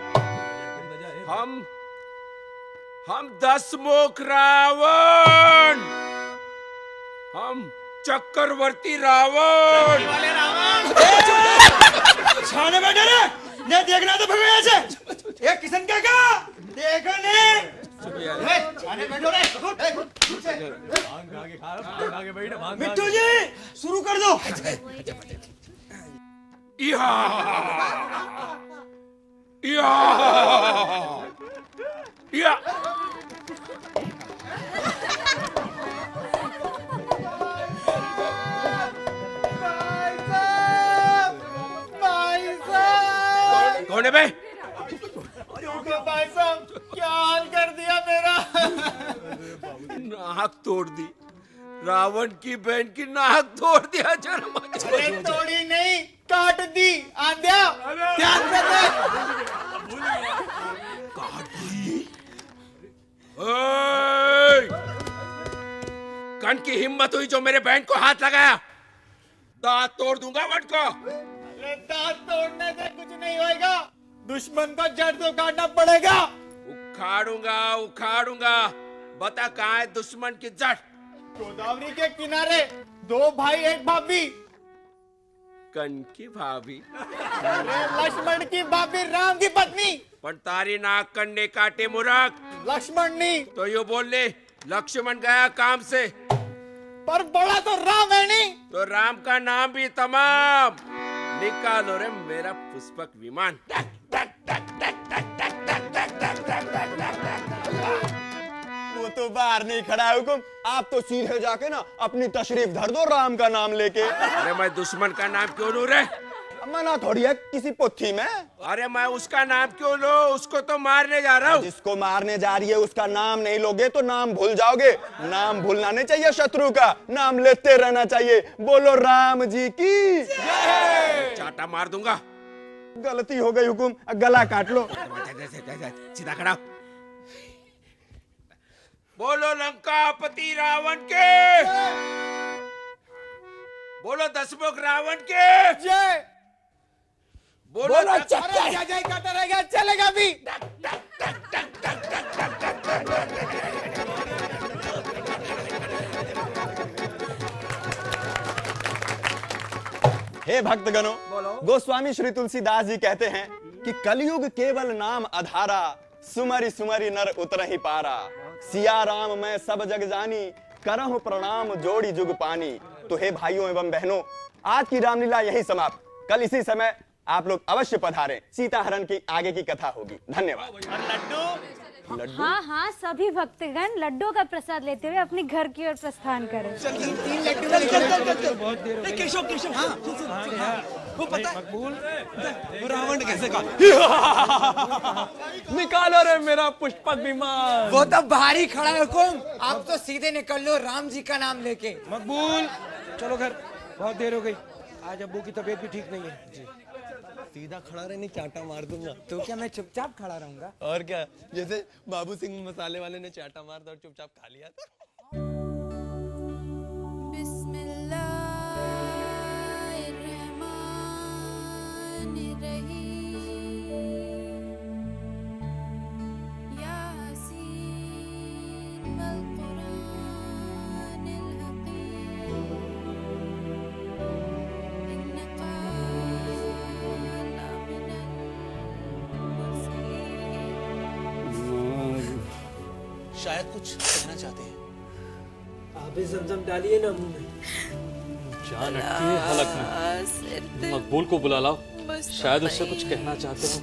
हम 10 मुख रावण, हम चक्रवर्ती रावण। छाने बैठे रे, ने देखना तो भगवान से। ये किशन काका, देखो ने। छाने बैठो रे। मिट्टू जी, शुरू कर दो। या या या कौन है बे? भाई साहब, क्या हाल कर दिया मेरा। नाक तोड़ दी, रावण की बहन की नाक तोड़ दिया। अरे तोड़ी नहीं, काट दी। आंध्या, ध्यान से देख। काट दी। ओए! कन की हिम्मत हुई जो मेरे बहन को हाथ लगाया, दांत तोड़ दूंगा वट को। अरे दांत तोड़ने से कुछ नहीं होएगा, दुश्मन को जड़ तो काटना पड़ेगा। उखाड़ूंगा उखाड़ूंगा। बता कहाँ है दुश्मन की जड़? गोदावरी के किनारे 2 भाई 1 भाभी। कन की भाभी? लक्ष्मण की भाभी राम की पत्नी। पण तारी नाक कन्ने काटे मुराक। लक्ष्मण नहीं तो यो बोल ले, लक्ष्मण गया काम से, पर बड़ा तो राम है नहीं। तो राम का नाम भी तमाम। निकालो रे मेरा पुष्पक विमान। वो तो बाहर नहीं खड़ा है हुकुम, आप तो सीधे जाके ना अपनी तशरीफ धर दो राम का नाम लेके। अरे मैं दुश्मन का नाम क्यों लूं रे? मना थोड़ी है किसी पोथी में। अरे मैं उसका नाम क्यों लूं? उसको तो मारने जा रहा हूँ। जिसको मारने जा रही है उसका नाम नहीं लोगे तो नाम भूल जाओगे। नाम भूलना नहीं चाहिए शत्रु का, नाम लेते रहना चाहिए। बोलो राम जी की चाटा मार दूंगा। गलती हो गई हुकुम, गला काट लो। सीधा खड़ा। बोलो लंकापति रावण के, बोलो 10 मुख रावण के जय। बोलो जय जय करता रहेगा, चलेगा भी। हे भक्तगणों, गोस्वामी श्री तुलसीदास जी कहते हैं कि कलयुग केवल नाम आधारा, सुमरि सुमरि नर उतरहि पारा। सिया राम मैं सब जग जानी, करहु प्रणाम जोड़ी जुग पानी। तो हे भाइयों एवं बहनों, आज की रामलीला यही समाप्त। कल इसी समय आप लोग अवश्य पधारें, सीता हरण की आगे की कथा होगी। धन्यवाद। लड्डू? हाँ हाँ, सभी भक्तगण लड्डू का प्रसाद लेते हुए अपने घर की ओर प्रस्थान करें। केशव केशव, वो पता है मकबूल रावण कैसे का निकालो रे मेरा पुष्पक विमान। वो तो भारी खड़ा है हुकुम, आप तो सीधे निकल लो राम जी का नाम लेके। मकबूल चलो घर, बहुत देर हो गई। आज अब्बू की तबीयत भी ठीक नहीं है जी। सीधा खड़ा रहने, चाटा मार दूंगा। तो क्या मैं चुपचाप खड़ा रहूंगा? और क्या, जैसे बाबू सिंह मसाले वाले ने चाटा मार दिया और चुपचाप खा लिया था। शायद कुछ कहना चाहते हैं। आप भी जमजम डालिए ना मुंह में। जान अटकी है हलक में। मकबूल को बुला लाओ, शायद उससे कुछ कहना चाहते हो।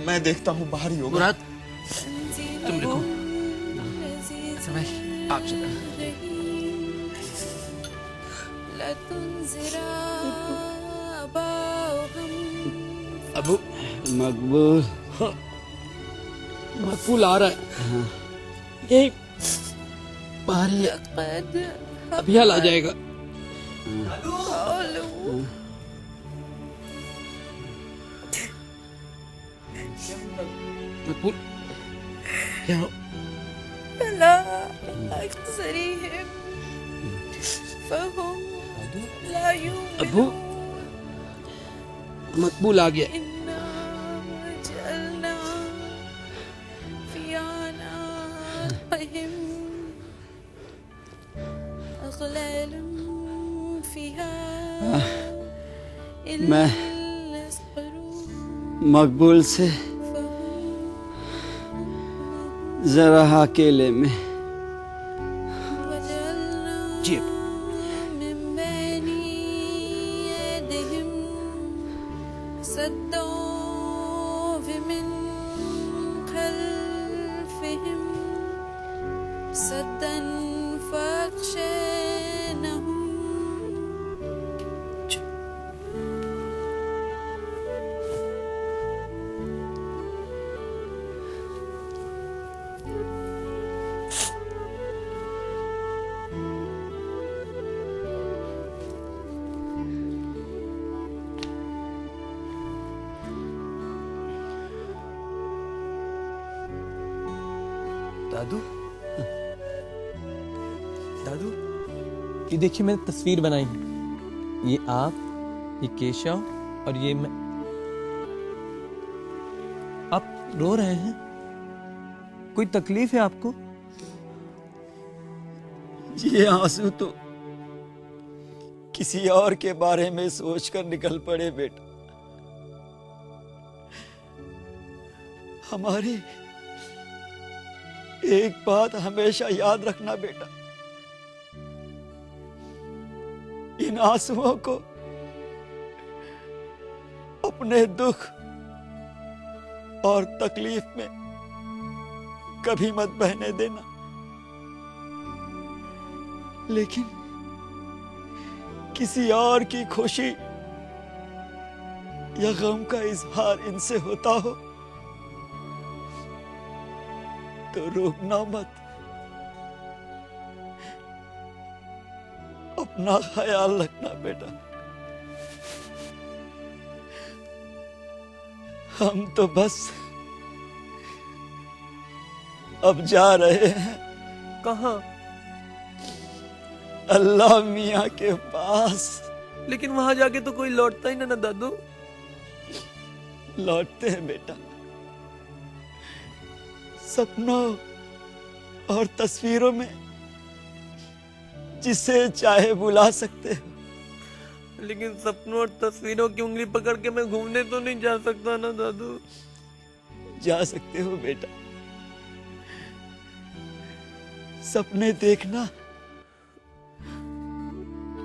मैं देखता हूँ बाहर ही होगा। मुराद तुम लिखो। आप अबू मकबूल मकबूल आ रहा है। ये बाहर अभी हाल आ जाएगा। मकबूल क्या भला अक्सरी है फहुम ला अबू मकबूल आ गया। इन्ना जलना फियाना हिम अगलालुम फिहा मैं मकबूल से जरा अकेले में जी सदन फख्शनहुम दादू दादू ये देखिए मैंने तस्वीर बनाई है। ये आप, ये केशव और ये मैं। आप रो रहे हैं? कोई तकलीफ है आपको? ये आंसू तो किसी और के बारे में सोचकर निकल पड़े बेटा। हमारी एक बात हमेशा याद रखना बेटा, इन आंसुओं को अपने दुख और तकलीफ में कभी मत बहने देना। लेकिन किसी और की खुशी या गम का इजहार इनसे होता हो तो रोकना मत। अपना ख्याल रखना बेटा। हम तो बस अब जा रहे हैं। कहाँ? अल्लाह मियाँ के पास। लेकिन वहां जाके तो कोई लौटता ही ना दादू। लौटते हैं बेटा, सपनों और तस्वीरों में जिसे चाहे बुला सकते हो। लेकिन सपनों और तस्वीरों की उंगली पकड़ के मैं घूमने तो नहीं जा सकता ना दादू। जा सकते हो बेटा। सपने देखना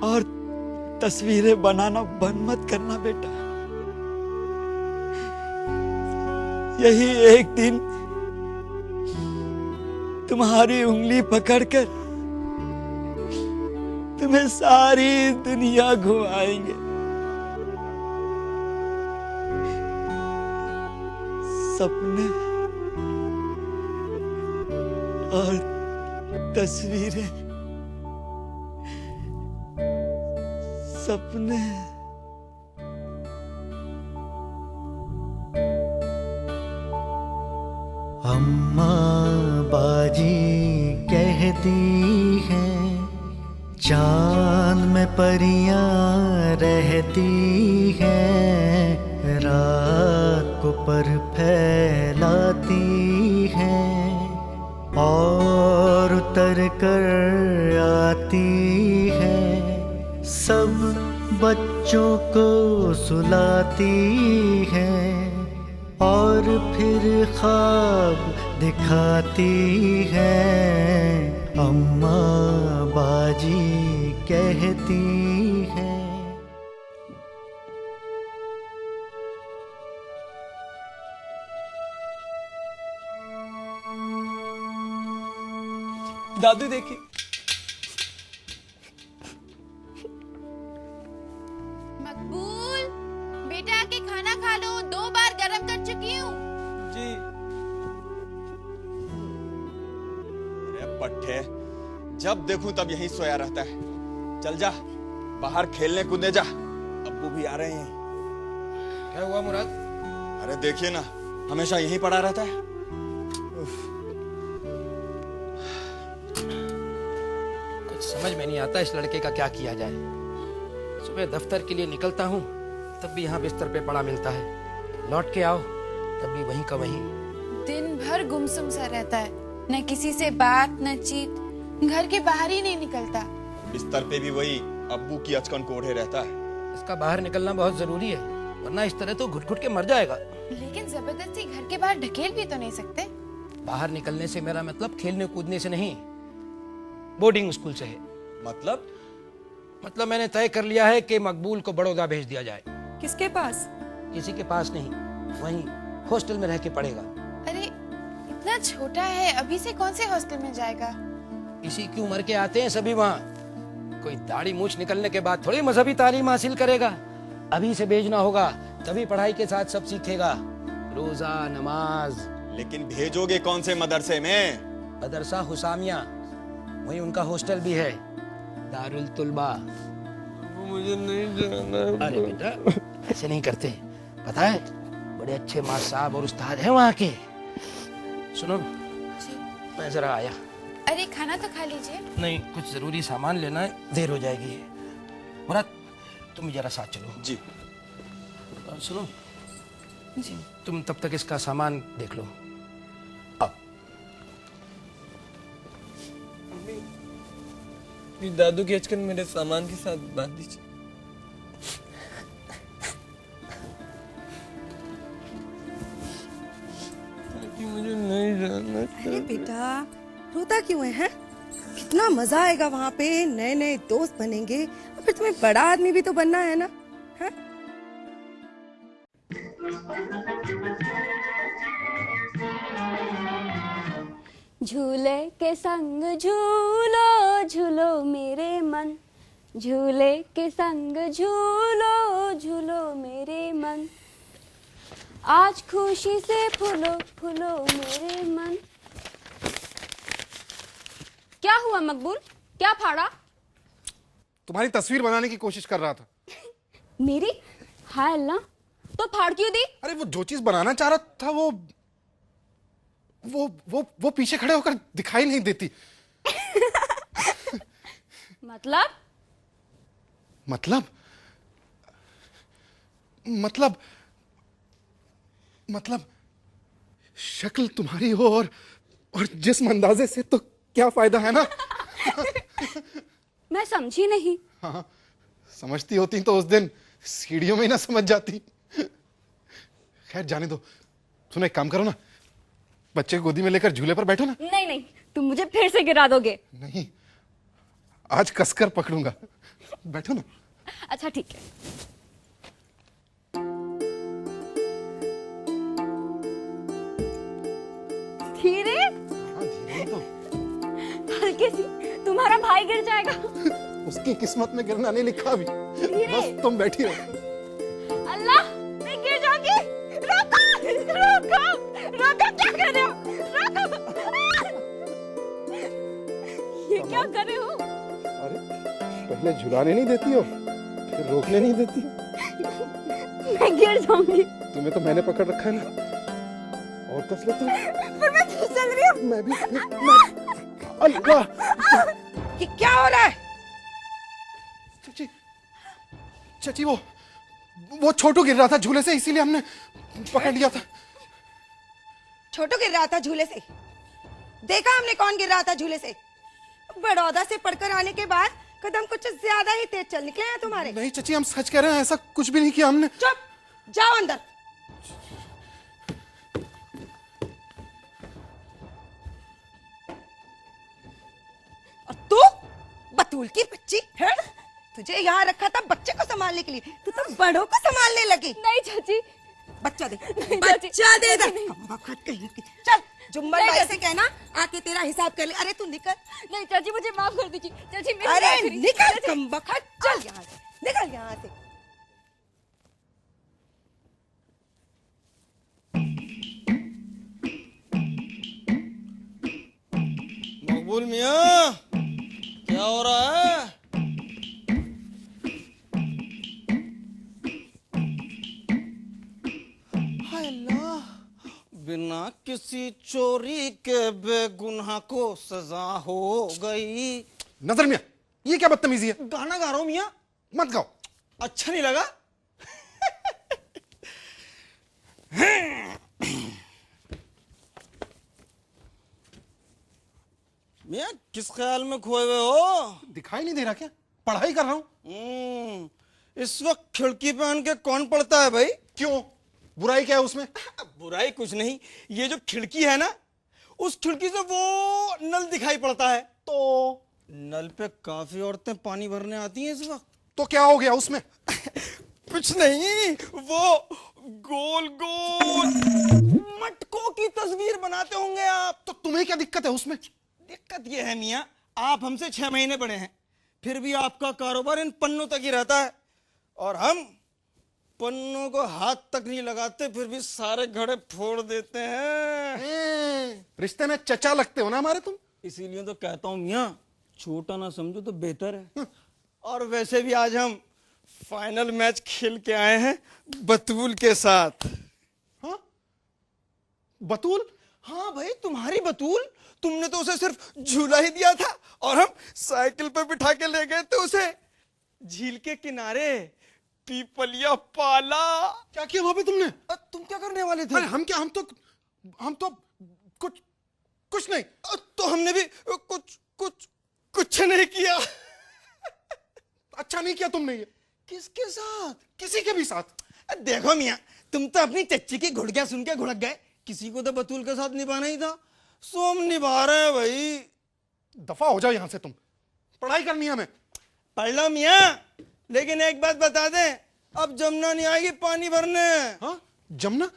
और तस्वीरें बनाना बंद मत करना बेटा। यही एक दिन तुम्हारी उंगली पकड़कर तुम्हें सारी दुनिया घुमाएंगे। सपने और तस्वीरें, सपने। अम्मा बाजी कहती हैं चांद में परियां रहती हैं, रात को पर फैलाती हैं और उतर कर आती हैं, सब बच्चों को सुलाती हैं और फिर ख्वाब दिखाती हैं। अम्मा बाजी कहती हैं। दादू देखिए। मकबूल बेटा आके खाना खा लो, 2 बार गरम कर चुकी हूँ। जी। अरे पट्टे, जब देखूं तब यहीं सोया रहता है। चल जा, बाहर खेलने कूदने जा, अब्बू भी आ रहे हैं। क्या हुआ मुराद? अरे देखिए ना, हमेशा यहीं पड़ा रहता है। समझ में नहीं आता इस लड़के का क्या किया जाए। सुबह दफ्तर के लिए निकलता हूँ तब भी यहाँ बिस्तर पे पड़ा मिलता है, लौट के आओ तब भी वहीं का वहीं। दिन भर गुमसुम सा रहता है, न किसी से बात न चीत, घर के बाहर ही नहीं निकलता। बिस्तर पे भी वही अब्बू की अचकन को ओढ़े रहता है। इसका बाहर निकलना बहुत जरूरी है, वरना इस तरह तो घुट घुट के मर जाएगा। लेकिन जबरदस्ती घर के बाहर ढकेल भी तो नहीं सकते। बाहर निकलने से मेरा मतलब खेलने कूदने से नहीं, बोर्डिंग स्कूल से है। मतलब मैंने तय कर लिया है कि मकबूल को बड़ौदा भेज दिया जाए। किसके पास? किसी के पास नहीं, वहीं हॉस्टल में रह के पढ़ेगा। अरे इतना छोटा है, अभी से कौन से हॉस्टल में जाएगा? इसी की उम्र के आते हैं सभी वहाँ। कोई दाढ़ी मूछ निकलने के बाद थोड़ी मजहबी तालीम हासिल करेगा। अभी से भेजना होगा, तभी पढ़ाई के साथ सब सीखेगा, रोजा नमाज। लेकिन भेजोगे कौन से मदरसे में? मदरसा हुसामिया, वहीं उनका हॉस्टल भी है, दारुल तुलबा। मुझे नहीं जाना। अरे बेटा ऐसे नहीं करते, पता है बड़े अच्छे मास्टर साहब और उस्ताद हैं वहाँ के। सुनो मैं जरा आया। अरे खाना तो खा लीजिए। नहीं, कुछ जरूरी सामान लेना है, देर हो जाएगी। मुराद तुम जरा साथ चलो। जी। और सुनो जी, तुम तब तक इसका सामान देख लो। दादू की अचकन मेरे सामान के साथ बांध दीजिए। मुझे नहीं जाना। अरे बेटा रोता क्यों है? कितना मजा आएगा वहाँ पे, नए नए दोस्त बनेंगे और फिर तुम्हें बड़ा आदमी भी तो बनना है ना। है? झूले के संग झूलो झूलो मेरे मन, झूले के संग झूलो झूलो मेरे मन, आज खुशी से फूलो फूलो मेरे मन। क्या हुआ मकबूल, क्या फाड़ा? तुम्हारी तस्वीर बनाने की कोशिश कर रहा था। मेरी? हाय अल्लाह, तो फाड़ क्यों दी? अरे वो जो चीज बनाना चाह रहा था वो पीछे खड़े होकर दिखाई नहीं देती। मतलब? मतलब शक्ल तुम्हारी हो और जिस्म अंदाजे से तो क्या फायदा है ना। मैं समझी नहीं। हाँ, समझती होती तो उस दिन सीढ़ियों में ही ना समझ जाती। खैर जाने दो, सुनो एक काम करो ना, बच्चे को गोदी में लेकर झूले पर बैठो ना। नहीं नहीं, तुम मुझे फिर से गिरा दोगे। नहीं, आज कसकर पकड़ूंगा, बैठो ना। अच्छा ठीक है। धीरे। हाँ धीरे तो। हल्के सी, तुम्हारा भाई गिर जाएगा। उसकी किस्मत में गिरना नहीं लिखा अभी, बस तुम बैठी रहो। अल्लाह, मैं गिर जाऊंगी। रोको रोको रोको, क्या कर रहे हो? रोको। ये क्या कर रहे हो? अरे पहले झुलाने नहीं देती हो, फिर रोकने नहीं देती हो। मैं गिर जाऊंगी। तुम्हें तो मैंने पकड़ रखा है ना, और कस लेती हो। पर मैं फिसल रही हूँ। मैं भी अल्लाह, ये क्या हो रहा है? चाची वो छोटू गिर रहा था झूले से, इसीलिए हमने पकड़ लिया था। छोटू गिर रहा था झूले से? देखा हमने कौन गिर रहा था झूले से? बड़ौदा से पढ़कर आने के बाद कदम कुछ ज्यादा ही तेज चल निकले हैं तुम्हारे। नहीं चाची, हम सच कह रहे हैं, ऐसा कुछ भी नहीं किया हमने। चुप, जाओ अंदर। और तू बतूल की बच्ची है, तुझे यहाँ रखा था बच्चे को संभालने के लिए, तू तो बड़ों को संभालने लगी। नहीं चाची, बच्चा दे, बच्चा दे दे। चल जुम्मन भाई से कहना आके तेरा हिसाब कर ले। अरे तू निकल। नहीं चाची, मुझे माफ कर दीजिए। चाची मेरी अरे आखिरी- निकल कमबख्त, चल यहाँ से, निकल यहाँ से। मकबूल मियाँ, क्या हो रहा है? हाय अल्लाह, बिना किसी चोरी के बेगुनाह को सजा हो गई। नजर मियां, ये क्या बदतमीजी है? गाना गा रहा हूं मियाँ। मत गाओ। अच्छा नहीं लगा? मियाँ किस ख्याल में खोए हुए हो? दिखाई नहीं दे रहा क्या? पढ़ाई कर रहा हूं। इस वक्त खिड़की पे आन के कौन पढ़ता है भाई? क्यों? बुराई क्या है उसमें? बुराई कुछ नहीं, ये जो खिड़की है ना, उस खिड़की से वो नल दिखाई पड़ता है, तो नल पे काफी औरतें पानी भरने आती हैं इस वक्त। तो क्या हो गया उसमें? कुछ नहीं, वो गोल गोल मटकों की तस्वीर बनाते होंगे आप। तो तुम्हें क्या दिक्कत है उसमें? दिक्कत ये है मियाँ, आप हमसे 6 महीने बड़े हैं, फिर भी आपका कारोबार इन पन्नों तक ही रहता है, और हम पन्नों को हाथ तक नहीं लगाते, फिर भी सारे घड़े फोड़ देते हैं। रिश्ते में चचा लगते हो ना हमारे तुम। इसीलिए तो कहता हूँ मियाँ, छोटा ना समझो तो बेहतर है। और वैसे भी आज हम फाइनल मैच खेल के आए हैं बतूल के साथ। हाँ? बतूल? हाँ भाई, तुम्हारी बतूल। तुमने तो उसे सिर्फ झूला ही दिया था, और हम साइकिल पे बिठा के ले गए थे उसे झील के किनारे, पीपलिया पाला। क्या किया वहां पे तुमने? तुम क्या करने वाले थे? अरे हम क्या, हम तो कुछ नहीं। तो हमने भी कुछ नहीं किया। अच्छा नहीं किया तुमने ये। किसके साथ? किसी के भी साथ। देखो मियाँ, तुम तो अपनी चच्ची की घुड़कियां सुन के घुड़क गए, किसी को तो बतूल के साथ निभाना ही था, सो हम निभा रहे हैं भाई। दफा हो जाओ यहां से, तुम पढ़ाई करनी है हमें। पढ़ लो मियाँ, लेकिन एक बात बता दें, अब जमुना नहीं आएगी पानी भरने। हाँ? जमुना?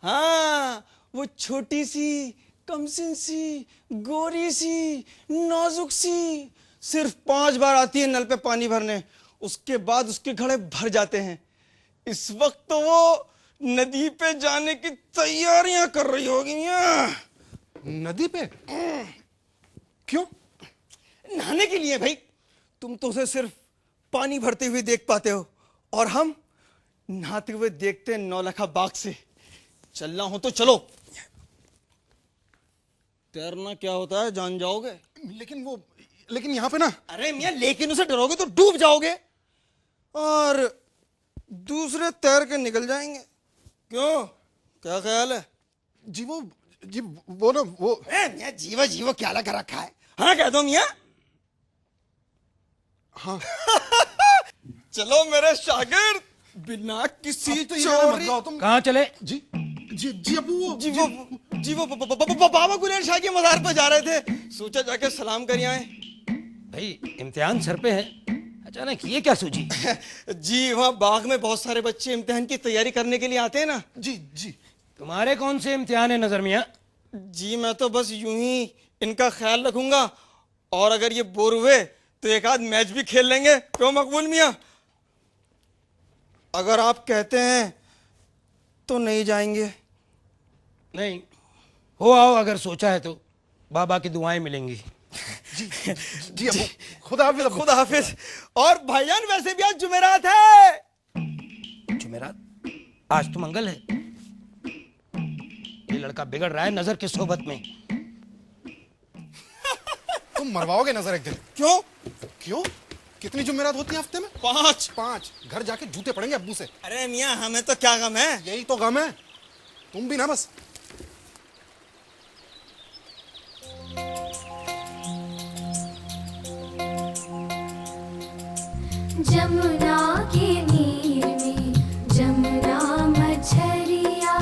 हाँ, वो छोटी सी, कमसिन सी, गोरी सी, नाजुक सी, सिर्फ 5 बार आती है नल पे पानी भरने, उसके बाद उसके घड़े भर जाते हैं। इस वक्त तो वो नदी पे जाने की तैयारियां कर रही होगी मियाँ। नदी पे? क्यों? नहाने के लिए भाई। तुम तो उसे सिर्फ पानी भरते हुए देख पाते हो, और हम नहाते हुए देखते हैं नौलखा बाग से। चलना हो तो चलो। तैरना क्या होता है जान जाओगे। लेकिन यहाँ पे ना। अरे मियाँ, लेकिन उसे डरोगे तो डूब जाओगे, और दूसरे तैर के निकल जाएंगे। क्यों, क्या ख्याल है? वो ना वो मियाँ, जीवा क्या लगा रखा है? हाँ कह दो मियाँ। हाँ। चलो मेरे शागिर्द, बिना किसी चोरी। कहाँ चले? जी वो बाबा गुलेर शाह के मज़ार पर जा रहे थे, सोचा जाके सलाम कर आए। भाई इम्तिहान सर पे है, अचानक ये क्या सूझी? जी, वहाँ बाग में बहुत सारे बच्चे इम्तिहान की तैयारी करने के लिए आते हैं ना। जी। तुम्हारे कौन से इम्तिहान है नजर मियाँ? जी, मैं तो बस यूं ही इनका ख्याल रखूंगा, और अगर ये बोर हुए तो एक आध मैच भी खेल लेंगे। क्यों मकबूल मियाँ? अगर आप कहते हैं तो नहीं जाएंगे। नहीं हो आओ, अगर सोचा है तो बाबा की दुआएं मिलेंगी। जी अबू, खुदा हाफिज। और भाईजान, वैसे भी आज जुमेरात है। जुमेरात? आज तो मंगल है। ये लड़का बिगड़ रहा है नजर की सोबत में। तुम मरवाओगे नजर एक दिन। क्यों? कितनी जुमेरात होती है हफ्ते में? 5। घर जाके जूते पड़ेंगे अब्बू से। अरे मियाँ, हमें तो क्या गम है। यही तो गम है, तुम भी ना बस। जमुना के नीर में जमुना मछरिया,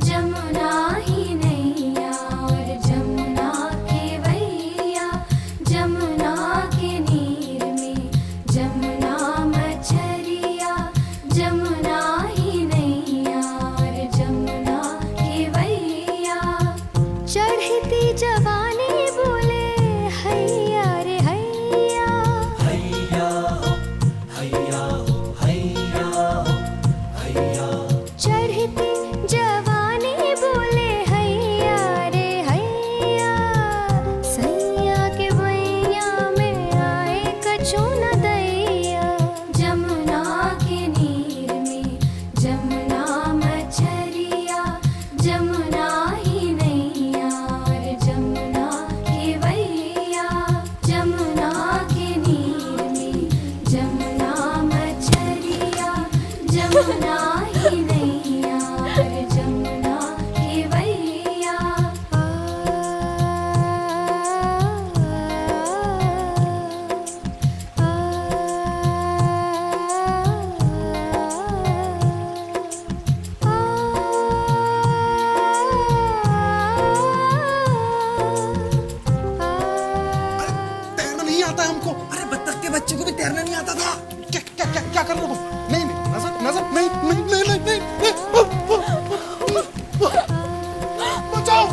जमुना ही नैया और जमुना के वैया, जमुना के नीर में जमुना मछरिया, जमुना ही नैया और जमुना के वैया। चढ़ती जवानी बोले हैया रे हैया, चढ़ती जवानी बोले हैया रे हैया, सैया के वैया में आए कछु न दैया। जमुना के नीर में जमुना मछरिया, जमुना ही नैया और जमुना तैरना नहीं आता था। क्या क्या क्या क्या कर रहे हो तुम? नहीं नहीं नजर नजर नहीं नहीं नहीं नहीं नहीं बचाओ।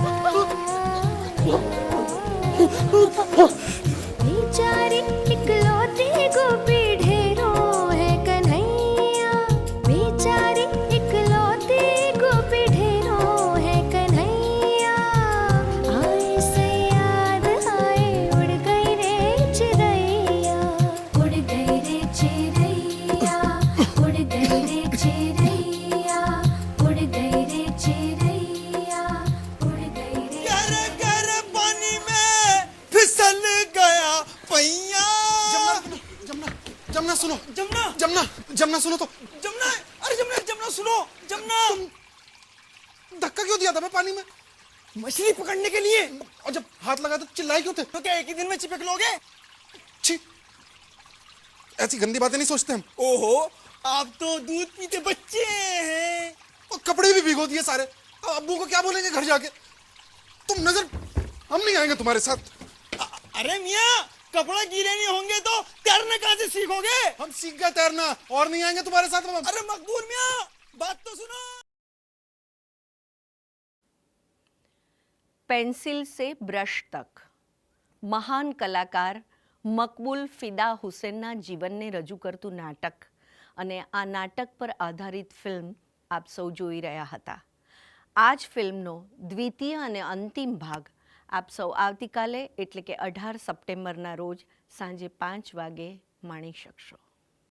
बेचारे इकलौते गोपी ढेरों है कन्हैया, बेचारे इकलौते गोपी ढेरों है कन्हैया। आए से याद आए उड़ गई रे चिड़ैया, उड़ गई रे चिड़ैया, उड़ गई रे चिड़ैया, उड़ गई रे चिड़ैया, उड़ गई रे। गहरे गहरे पानी में फिसल गया पैया। जमुना जमुना सुनो। जमुना जमुना जमुना सुनो तो। जमुना अरे जमुना जमुना सुनो। जमुना धक्का क्यों दिया था मैं पानी में? मछली पकड़ने के लिए। और जब हाथ लगा तो चिल्लाए क्यों थे? तो क्या एक ही दिन में चिपक लोगे? छी, ऐसी गंदी बातें नहीं सोचते हम। ओहो आप तो दूध पीते बच्चे हैं। और कपड़े भी भिगो दिए सारे। अब अब्बू को क्या बोलेंगे घर जाके? तुम नजर, हम नहीं आएंगे तुम्हारे साथ। अरे मियाँ कपड़ा गीले नहीं होंगे तो तैरना कहाँ से सीखोगे? हम सीख गए तैरना और नहीं आएंगे तुम्हारे साथ। अरे मकबूल मियाँ बात तो सुनो। पेंसिल से ब्रश तक મહાન કલાકાર મકબૂલ ફિદા હુસેનના જીવનને રજૂ કરતું નાટક અને આ નાટક પર આધારિત ફિલ્મ આપ સૌ જોઈ રહ્યા હતા. આ જ ફિલ્મનો દ્વિતીય અને અંતિમ ભાગ આપ સૌ આવતીકાલે એટલે કે 18 સપ્ટેમ્બરના રોજ સાંજે 5 વાગે માણી શકશો.